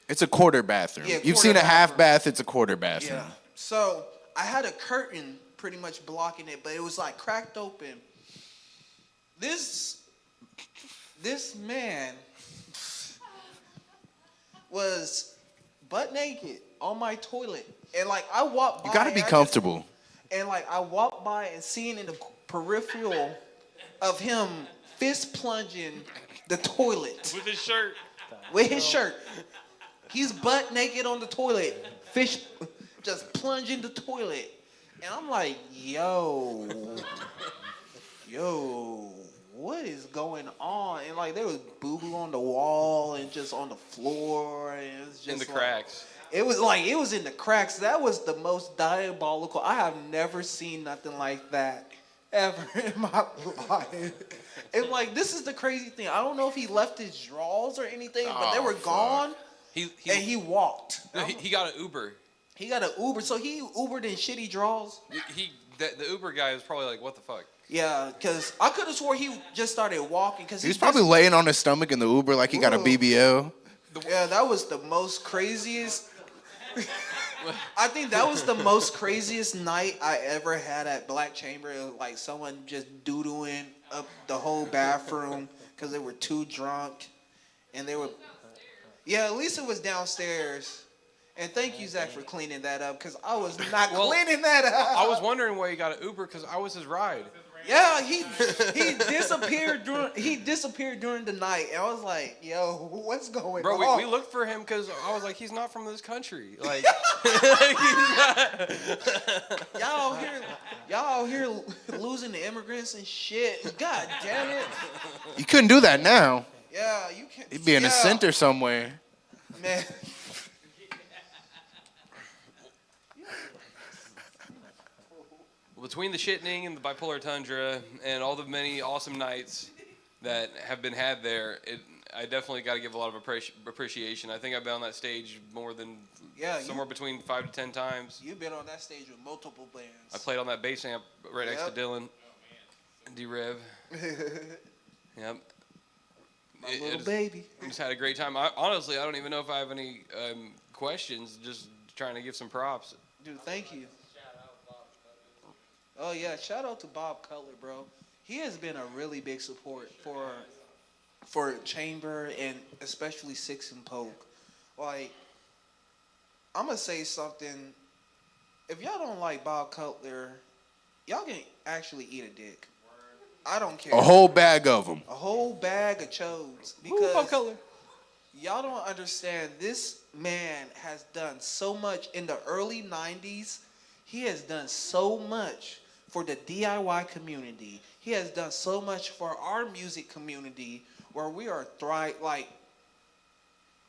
It's a quarter bathroom. Yeah, You've seen a half bath, it's a quarter bathroom. Yeah. So I had a curtain pretty much blocking it, but it was like cracked open. This man was butt naked on my toilet. And like I walked by. You gotta be comfortable. And like I walked by and seeing in the peripheral of him fist plunging the toilet. With his shirt. With his shirt. He's butt naked on the toilet. Fish just plunging the toilet. And I'm like, yo, what is going on? And like there was boo-boo on the wall and just on the floor, and it was just In the like, cracks. It was in the cracks. That was the most diabolical. I have never seen nothing like that ever in my life. And like this is the crazy thing. I don't know if he left his drawers or anything, but they were gone. And he walked. No, he got an Uber. He got an Uber, so he Ubered in shitty drawers. The Uber guy was probably like, what the fuck? Yeah, because I could have swore he just started walking. Cause He's probably laying on his stomach in the Uber like he got a BBL. Yeah, that was the most craziest. I think that was the most craziest night I ever had at Black Chamber. It was like someone just doodling up the whole bathroom because they were too drunk. And they were... Yeah, at least it was downstairs. And thank you, Zach, for cleaning that up because I was not cleaning that up. I was wondering why he got an Uber because I was his ride. Yeah, he disappeared during the night, and I was like, "Yo, what's going on?" Bro, we looked for him because I was like, he's not from this country. Like, y'all out here losing the immigrants and shit. God damn it! You couldn't do that now. Yeah, you can't. He'd be in a center somewhere. Man. Between the shitting and the bipolar tundra and all the many awesome nights that have been had there, I definitely got to give a lot of appreciation. I think I've been on that stage more than somewhere between 5 to 10 times. You've been on that stage with multiple bands. I played on that bass amp right next to Dylan. D-Rev. Yep. My little baby. I just had a great time. Honestly, I don't even know if I have any questions. Just trying to give some props. Dude, thank you. Oh yeah, shout out to Bob Cutler, bro. He has been a really big support for Chamber and especially Six and Polk. Like, I'm gonna say something. If y'all don't like Bob Cutler, y'all can actually eat a dick. I don't care. A whole bag of them. A whole bag of chodes. Because Bob Cutler. Y'all don't understand. This man has done so much in the early 90s. He has done so much for the DIY community. He has done so much for our music community where we are thriving. Like,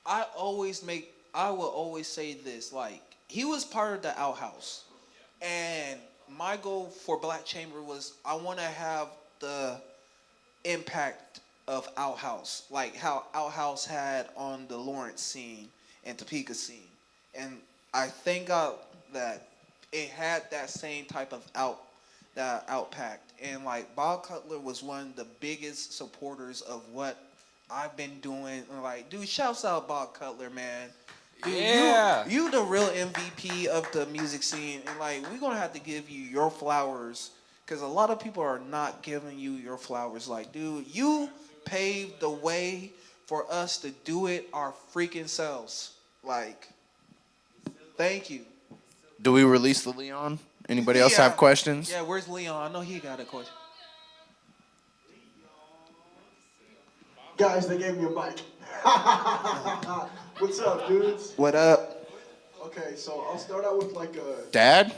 I will always say this, like, he was part of the Outhouse. And my goal for Black Chamber was I want to have the impact of Outhouse, like how Outhouse had on the Lawrence scene and Topeka scene. And I thank God that it had that same type of outpact. And like Bob Cutler was one of the biggest supporters of what I've been doing. And like, dude, shouts out Bob Cutler, man. Dude, yeah. You the real MVP of the music scene. And like, we're gonna have to give you your flowers. Because a lot of people are not giving you your flowers. Like, dude, you paved the way for us to do it our freaking selves. Like, thank you. Do we release the Leon? Anybody else have questions? Yeah, where's Leon? I know he got a question. Guys, they gave me a mic. What's up, dudes? What up? Okay, so I'll start out with like a... Dad?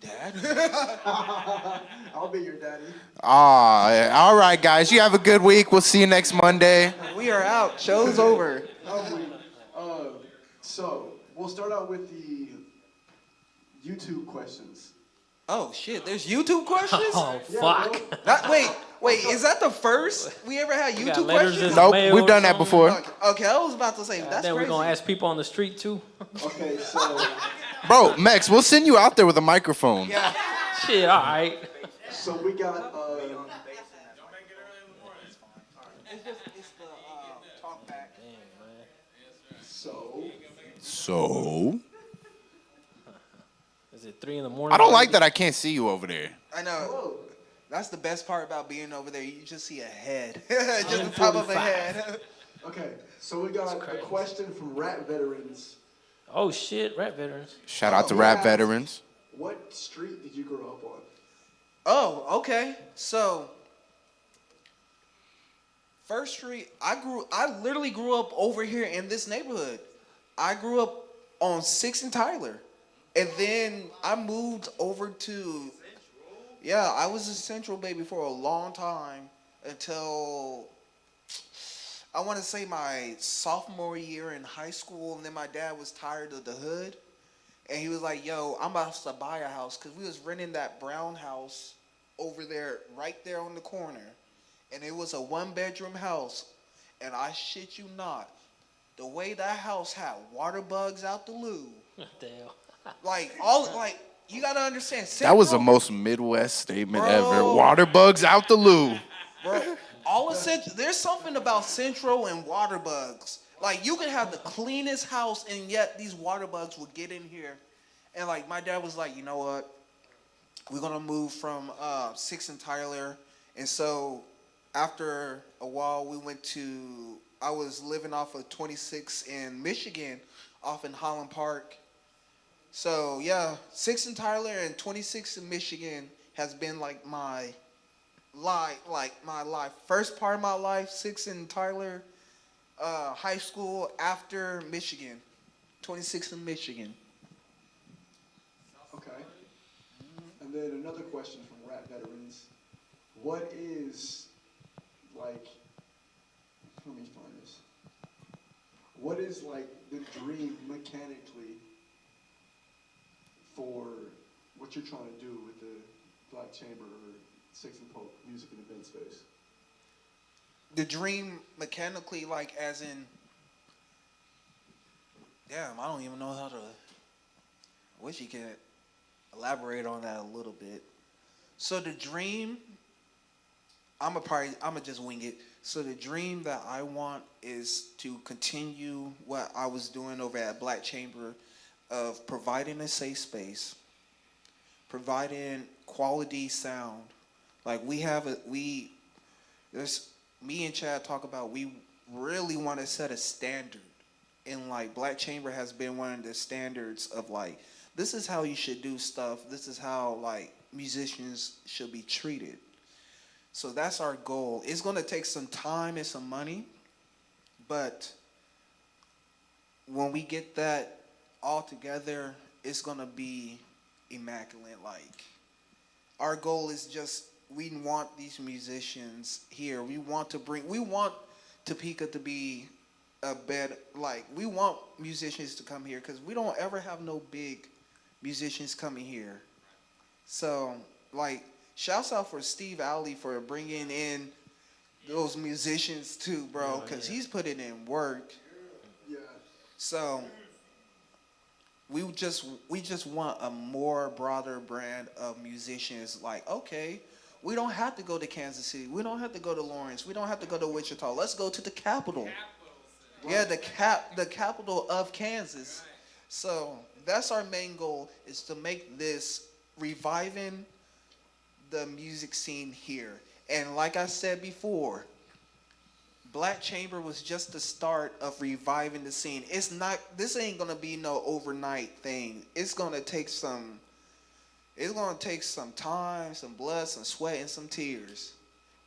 Dad? I'll be your daddy. All right, guys. You have a good week. We'll see you next Monday. We are out. Show's over. So, we'll start out with the YouTube questions. Oh, shit. There's YouTube questions? Oh, fuck. Wait. Is that the first we ever had YouTube questions? Nope. We've done that before. Okay, I was about to say, that's then crazy. we're going to ask people on the street, too. Okay, so... Bro, Mex, we'll send you out there with a microphone. Yeah. Shit, all right. So we got... So? Is it 3 in the morning? I don't like that I can't see you over there. I know. That's the best part about being over there. You just see a head. Just the top of a head. Okay, so we got a question from Rap Veterans. Oh, shit, Rap Veterans. Shout out to Rap Veterans. What street did you grow up on? Oh, okay. So, First Street, I literally grew up over here in this neighborhood. I grew up on 6th and Tyler. And then I moved over to... Yeah, I was a Central baby for a long time. until I want to say my sophomore year in high school, and then my dad was tired of the hood, and he was like, "Yo, I'm about to buy a house," because we was renting that brown house over there, right there on the corner, and it was a 1-bedroom house, and I shit you not, the way that house had water bugs out the loo, Damn. like you gotta understand. That was the Central- most Midwest statement ever. Water bugs out the loo. Bro, all of Central, there's something about Central and water bugs. Like, you can have the cleanest house, and yet these water bugs will get in here. And, like, my dad was like, you know what? We're going to move from 6th and Tyler. And so, after a while, I was living off of 26 in Michigan, off in Holland Park. So, yeah, 6th and Tyler and 26 in Michigan has been, like, my life. First part of my life, 6 in Tyler, high school, after Michigan, 26 in Michigan. Okay. And then another question from rap veterans: what is, like, let me find this. What is, like, the dream mechanically for what you're trying to do with the Black Chamber or Six and Polk music and event space? The dream mechanically, like, as in, damn, I don't even know how to, I wish you could elaborate on that a little bit. So the dream, I'm gonna just wing it. So the dream that I want is to continue what I was doing over at Black Chamber, of providing a safe space, providing quality sound. Like, there's me and Chad talk about, we really want to set a standard. And, like, Black Chamber has been one of the standards of, like, this is how you should do stuff. This is how, like, musicians should be treated. So that's our goal. It's going to take some time and some money, but when we get that all together, it's going to be immaculate. Like, our goal is just, we want these musicians here. We want Topeka to be a better, like, we want musicians to come here, because we don't ever have no big musicians coming here. So, like, shouts out for Steve Alley for bringing in those musicians too, bro, because he's putting in work. Yeah. So we just want a more broader brand of musicians. Like, okay, we don't have to go to Kansas City. We don't have to go to Lawrence. We don't have to go to Wichita. Let's go to the capital. Yeah, the capital of Kansas. So that's our main goal, is to make this reviving the music scene here. And like I said before, Black Chamber was just the start of reviving the scene. This ain't gonna be no overnight thing. It's gonna take some time, some blood, some sweat, and some tears.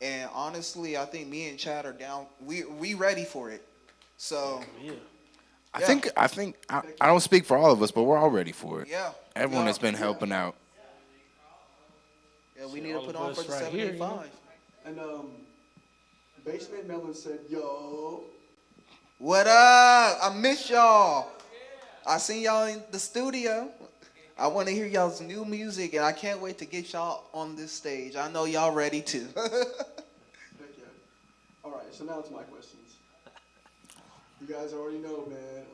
And honestly, I think me and Chad are down. We ready for it. So I think I don't speak for all of us, but we're all ready for it. Yeah. Everyone has been helping out. Yeah, we need to put on for the 75. And Basement Melon said, "Yo, what up? I miss y'all. I seen y'all in the studio. I want to hear y'all's new music, and I can't wait to get y'all on this stage. I know y'all ready too." Heck yeah. All right, so now it's my questions. You guys already know, man.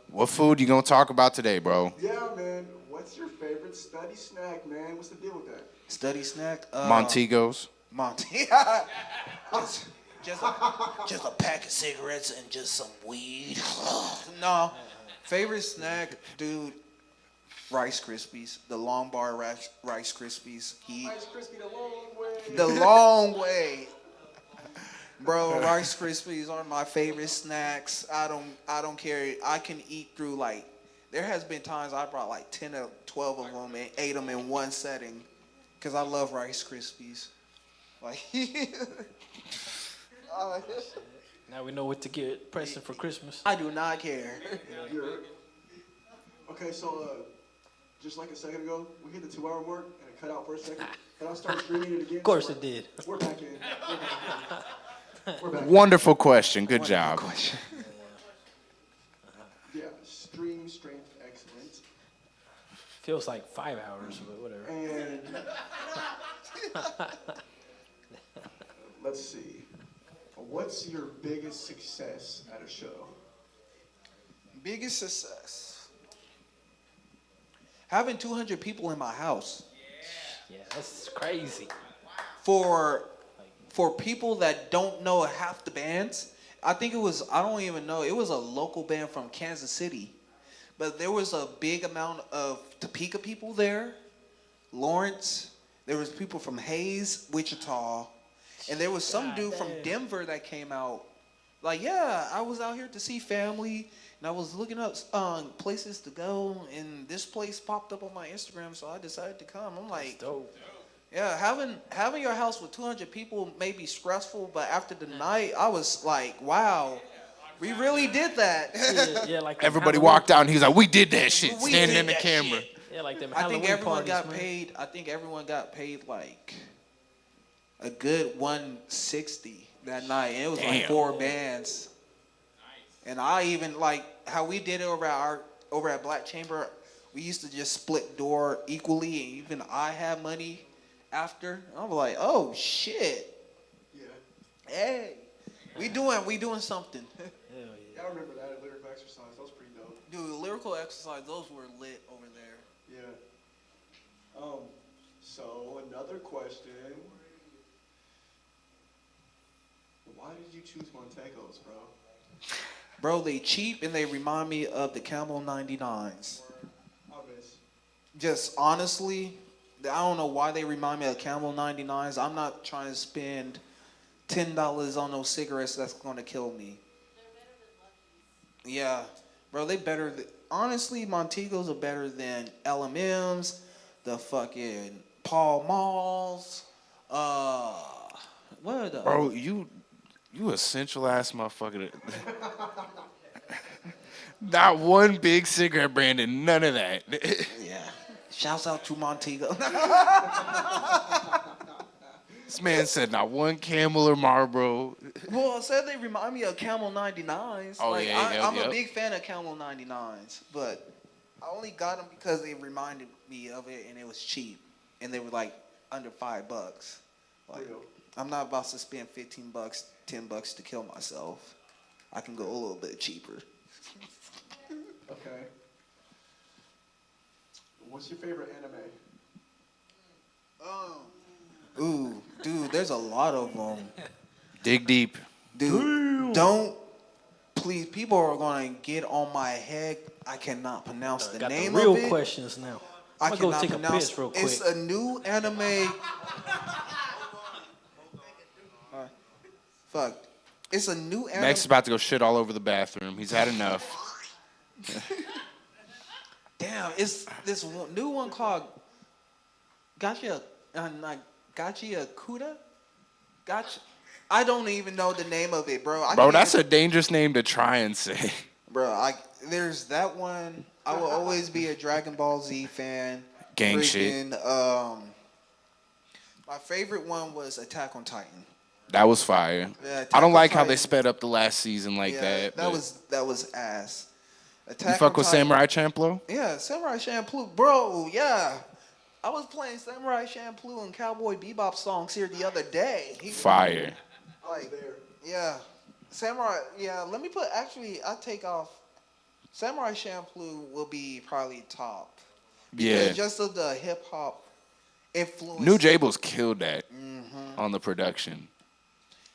What food you gonna talk about today, bro? Yeah, man. What's your favorite study snack, man? What's the deal with that? Study snack? Montegos. Just a pack of cigarettes and just some weed. No. Favorite snack, dude, Rice Krispies. The long bar Rice Krispies. Rice Krispie the long way. The long way. Bro, Rice Krispies are my favorite snacks. I don't care. I can eat through, like, there has been times I brought like 10 or 12 of them and ate them in one setting, because I love Rice Krispies. Like, now we know what to get Preston for Christmas. I do not care. Okay, so just like a second ago, we hit the 2-hour mark and it cut out for a second. Can I start streaming it again? Of course it did. We're back in. We're back in. Wonderful question. Good job. Yeah, stream strength excellence. Feels like 5 hours, but whatever. And let's see. What's your biggest success at a show? Biggest success. Having 200 people in my house. Yeah, that's crazy. For people that don't know half the bands, I think it was, I don't even know, it was a local band from Kansas City. But there was a big amount of Topeka people there, Lawrence. There was people from Hayes, Wichita. And there was some dude from Denver that came out. Like, yeah, I was out here to see family. And I was looking up places to go. And this place popped up on my Instagram. So I decided to come. I'm like, dope. Yeah, having your house with 200 people may be stressful. But after the night, I was like, wow. We really did that. Yeah, like Everybody walked out and he was like, "We did that shit," standing in the camera. Shit. Yeah, like them I think Halloween everyone parties, got man. paid. I think everyone got paid like a good $160 that night. And it was like 4 bands. And I even like how we did it over at Black Chamber. We used to just split door equally, and even I had money after. I was like, oh shit. Yeah. Hey, we doing something. I remember that lyrical exercise. That was pretty dope. Dude, lyrical exercise, those were lit over there. Yeah. So another question. Why did you choose Montegos, bro? Bro, they cheap and they remind me of the Camel 99s. Just honestly, I don't know why they remind me of Camel 99s. I'm not trying to spend $10 on those cigarettes that's going to kill me. Yeah, bro, they better. Honestly, Montegos are better than LMMs, the fucking Paul Malls. What are the? Bro, you a central ass motherfucker. Not one big cigarette brand and none of that. Yeah. Shouts out to Montego. This man said not one Camel or Marlboro. Well, I said they remind me of Camel 99s. Oh, like, yeah, I'm a big fan of Camel 99s, but I only got them because they reminded me of it and it was cheap. And they were like under $5. Like, I'm not about to spend $15, $10 to kill myself. I can go a little bit cheaper. Okay. What's your favorite anime? Ooh, dude, there's a lot of them. Dig deep. Dude, don't. Please, people are going to get on my head. I cannot pronounce the name the real of it. questions now. I I'm gonna cannot go take a pronounce piss real quick. It's a new anime. Fuck. It's a new anime. Max is about to go shit all over the bathroom. He's had enough. Damn, it's this new one called Gotcha Kuda? Gotcha. I don't even know the name of it, bro. Bro, that's a dangerous name to try and say. Bro, there's that one. I will always be a Dragon Ball Z fan. Gang shit. My favorite one was Attack on Titan. That was fire. Yeah, I don't like how Titan. they sped up the last season like that. That was ass. You fuck with Samurai Champloo? Yeah, Samurai Champloo. Bro, yeah. I was playing Samurai Champloo and Cowboy Bebop songs here the other day. Fire. Like, yeah. Samurai, yeah, let me put, actually, I take off. Samurai Champloo will be probably top. Yeah. Because just of the hip hop influence. New Jables killed that on the production.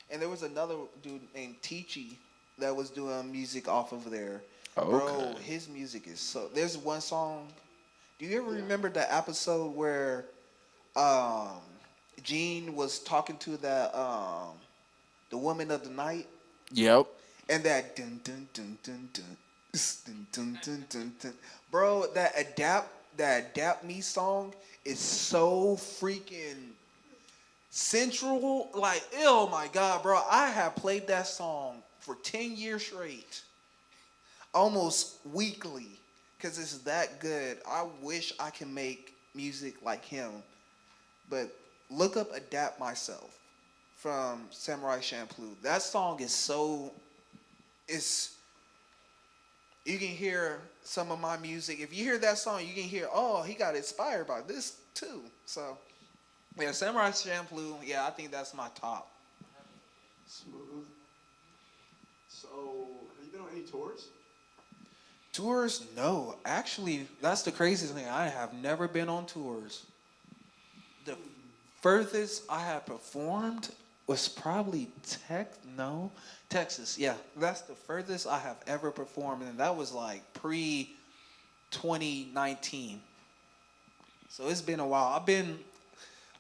And there was another dude named Teachy that was doing music off of there. Oh, Bro, okay. his music is so. There's one song. Do you ever remember the episode where Gene was talking to that the woman of the night? Yep. And that dun dun dun dun dun dun dun dun dun dun. Bro, that adapt me song is so freaking central. Like, oh my god, bro! I have played that song for 10 years straight, almost weekly, because it's that good. I wish I can make music like him, but look up Adapt Myself from Samurai Champloo. That song is so, you can hear some of my music. If you hear that song, you can hear, oh, he got inspired by this too. So, yeah, Samurai Champloo, yeah, I think that's my top. Smooth. So, have you been on any tours? Tours? No. Actually, that's the craziest thing. I have never been on tours. The furthest I have performed was probably Texas. Yeah, that's the furthest I have ever performed, and that was like pre-2019. So it's been a while.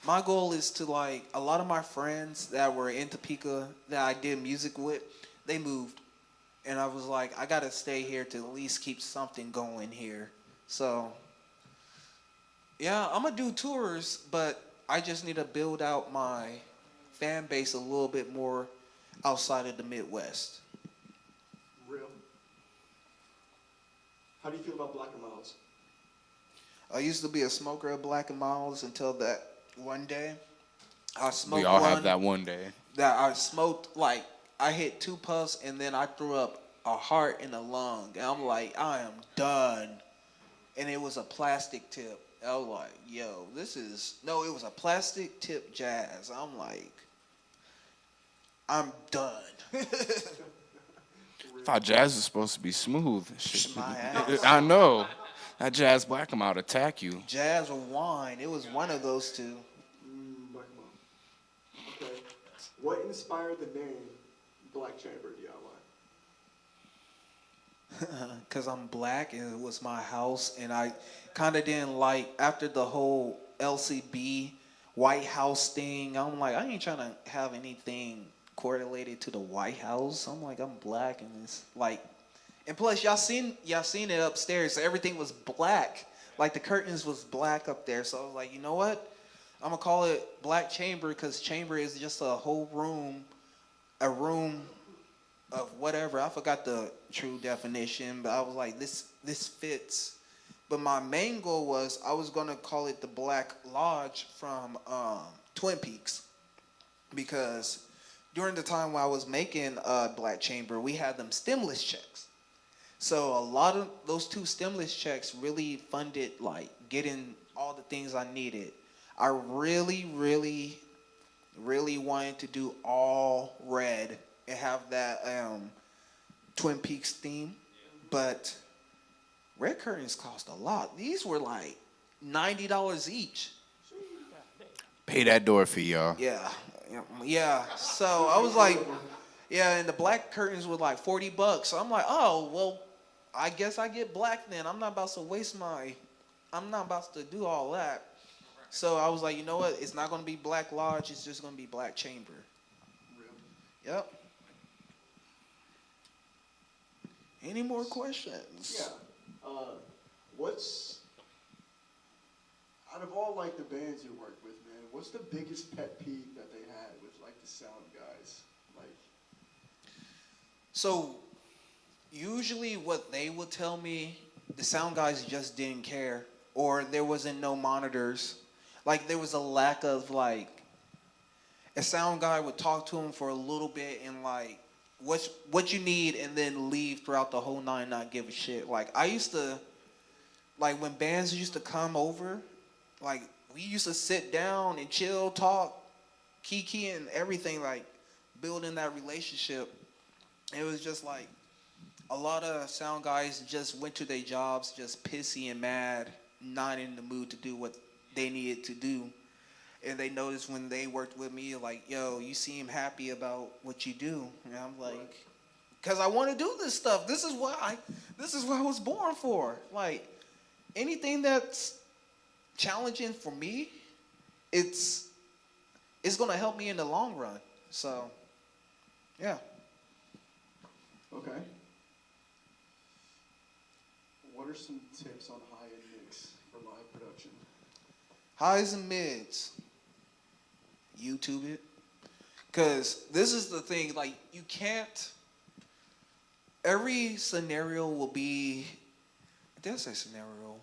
My goal is to, like, a lot of my friends that were in Topeka that I did music with, they moved. And I was like, I got to stay here to at least keep something going here. So, yeah, I'm going to do tours, but I just need to build out my fan base a little bit more outside of the Midwest. Real. How do you feel about Black and Miles? I used to be a smoker of Black and Miles until that one day. I smoked We all one have that one day. that I smoked, like, I hit 2 puffs and then I threw up a heart and a lung. And I'm like, I am done. And it was a plastic tip. I was like, yo, it was a plastic tip jazz. I'm like, I'm done. I thought jazz was supposed to be smooth. Shit. My ass. I know. That jazz black them out attack you. Jazz or wine. It was one of those two. Black and Miles. Okay. What inspired the name Black Chamber DIY? Because I'm black and it was my house, and I kind of didn't like, after the whole LCB White House thing, I'm like, I ain't trying to have anything correlated to the White House. I'm like, I'm black, and it's like, and plus y'all seen it upstairs, so everything was black, like the curtains was black up there. So I was like, you know what, I'm gonna call it Black Chamber, because chamber is just a whole room, a room of whatever. I forgot the true definition, but I was like, this fits. But my main goal was I was gonna call it the Black Lodge from Twin Peaks, because during the time when I was making Black Chamber, we had them stimulus checks. So a lot of those 2 stimulus checks really funded, like, getting all the things I needed. I really, really, really wanted to do all red and have that Twin Peaks theme, but red curtains cost a lot. These were like $90 each. Pay that door fee, y'all. Yeah. So I was like, yeah, and the black curtains were like $40. So I'm like, oh, well, I guess I get black then. I'm not about to do all that. So I was like, you know what? It's not going to be Black Lodge. It's just going to be Black Chamber. Yep. Any more questions? Yeah. What's, out of all, like, the bands you work with, man, what's the biggest pet peeve that they had with, like, the sound guys? Like, so usually what they would tell me, the sound guys just didn't care, or there wasn't no monitors. Like, there was a lack of, like, a sound guy would talk to him for a little bit and, like, what you need, and then leave throughout the whole night and not give a shit. Like, I used to, like, when bands used to come over, like, we used to sit down and chill, talk, kiki and everything, like, building that relationship. It was just like, a lot of sound guys just went to their jobs just pissy and mad, not in the mood to do what they needed to do. And they noticed when they worked with me, like, yo, you seem happy about what you do. And I'm like, because I want to do this stuff. This is what I was born for. Like, anything that's challenging for me, it's going to help me in the long run. So, yeah. okay. What are some tips on high-end mix for live production? Highs and mids. YouTube it. Because this is the thing, like, you can't, every scenario will be, did I say scenario?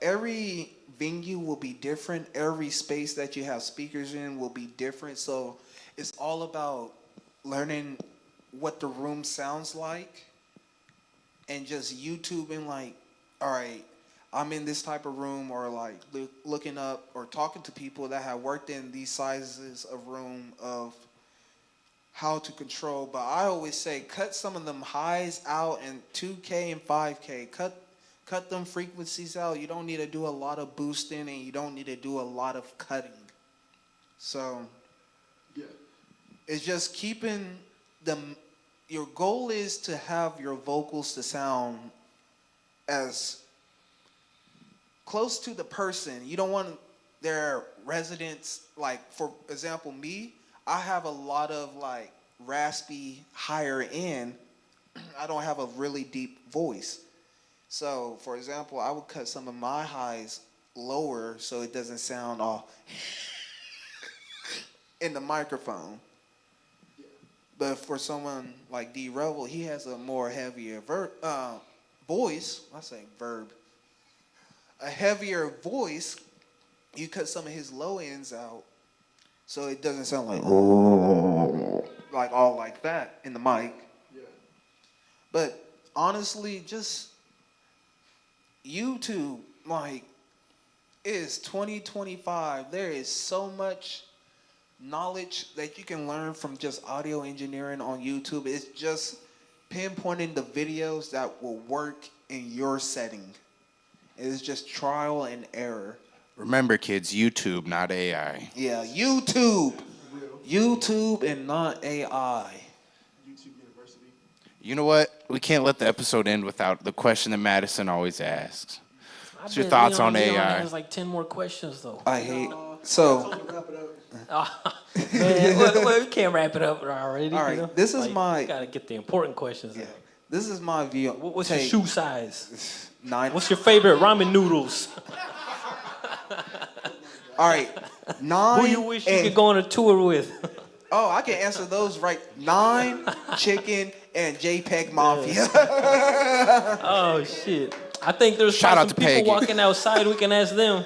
Every venue will be different. Every space that you have speakers in will be different. So it's all about learning what the room sounds like and just YouTubing like, all right, I'm in this type of room, or like looking up or talking to people that have worked in these sizes of room of how to control. But I always say cut some of them highs out in 2K and 5K. Cut them frequencies out. You don't need to do a lot of boosting, and you don't need to do a lot of cutting. So yeah, it's just keeping them. Your goal is to have your vocals to sound as close to the person. You don't want their residents, like for example, me, I have a lot of like raspy higher end. I don't have a really deep voice. So for example, I would cut some of my highs lower so it doesn't sound all in the microphone. But for someone like D. Revell, he has a more heavier voice. I say verb. A heavier voice. You cut some of his low ends out, so it doesn't sound like all like that in the mic. Yeah. But honestly, just YouTube, like, is 2025. There is so much knowledge that you can learn from just audio engineering on YouTube. It's just pinpointing the videos that will work in your setting. It's just trial and error. Remember, kids, YouTube, not AI. Yeah, YouTube. YouTube and not AI. YouTube University. You know what? We can't let the episode end without the question that Madison always asks. What's your bet thoughts Leon on AI? has like 10 more questions, though. I hate... So... Man, well, we can't wrap it up already. All right, you know? this is my... You gotta get the important questions. Yeah. This is my view. What's your shoe size? 9. What's your favorite ramen noodles? All right, 9. Who you wish you could go on a tour with? Oh, I can answer those right. 9, Chicken, and JPEG Mafia. Oh shit! I think there's Shout out some to people Peggy. walking outside. We can ask them.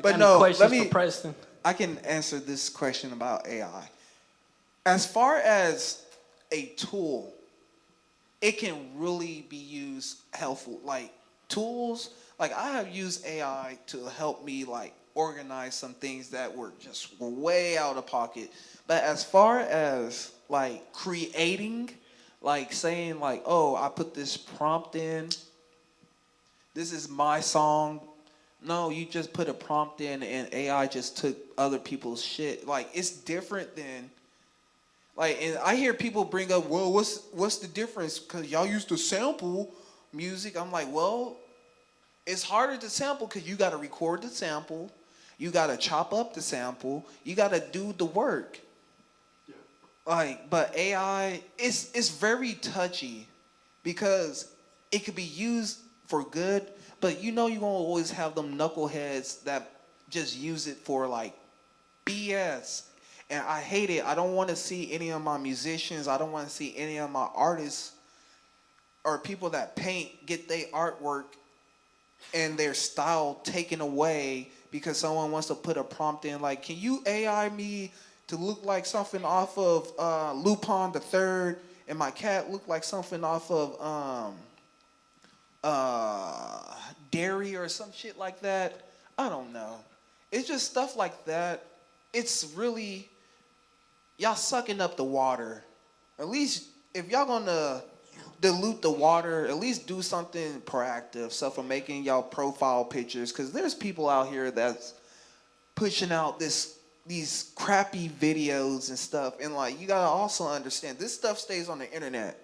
But no, questions let me. for Preston. I can answer this question about AI. As far as a tool, it can really be used helpful. Like tools, like I have used AI to help me like organize some things that were just way out of pocket. But as far as like creating, like saying like, oh, I put this prompt in, this is my song. No, you just put a prompt in and AI just took other people's shit. Like it's different than like, and I hear people bring up, well, what's the difference? Because y'all used to sample music. I'm like, well, it's harder to sample because you got to record the sample. You got to chop up the sample. You got to do the work. Yeah. Like, but AI, it's very touchy because it could be used for good, but you know you're going to always have them knuckleheads that just use it for like BS. And I hate it. I don't want to see any of my musicians. I don't want to see any of my artists or people that paint get their artwork and their style taken away because someone wants to put a prompt in like, can you AI me to look like something off of Lupin the Third and my cat look like something off of Dairy or some shit like that? I don't know. It's just stuff like that. It's really, y'all sucking up the water. At least if y'all gonna dilute the water, at least do something proactive. So for making y'all profile pictures, because there's people out here that's pushing out these crappy videos and stuff. And like, you gotta also understand, this stuff stays on the internet.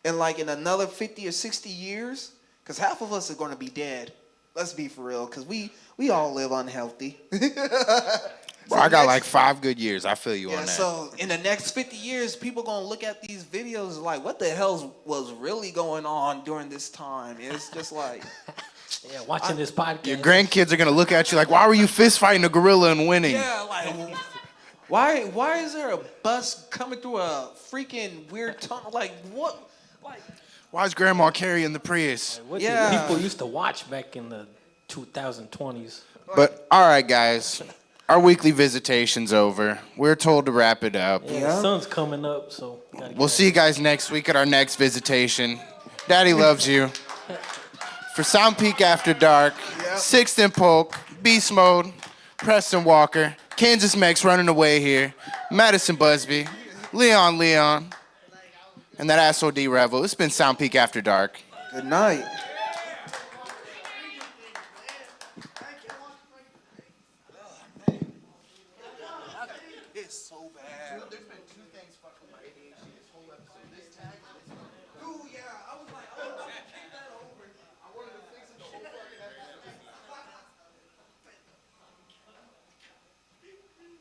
And like in another 50 or 60 years, because half of us are gonna be dead. Let's be for real, because we all live unhealthy. Bro, I got like 5 good years. I feel you on that. So in the next 50 years, people gonna look at these videos like, what the hell was really going on during this time? And it's just like, yeah, watching this podcast. Your grandkids are gonna look at you like, why were you fist fighting a gorilla and winning? yeah, like, why is there a bus coming through a freaking weird tunnel? Like, what Why is Grandma carrying the Prius? What did people used to watch back in the 2020s? But all right, guys, our weekly visitation's over. We're told to wrap it up. Yeah, the sun's coming up, so. We'll see you guys next week at our next visitation. Daddy loves you. For Sound Peak After Dark, Sixth and Polk, Beast Mode, Preston Walker, Kansas Mex running away here, Madison Busby, Leon, and that asshole D Revell. It's been Sound Peak After Dark. Good night.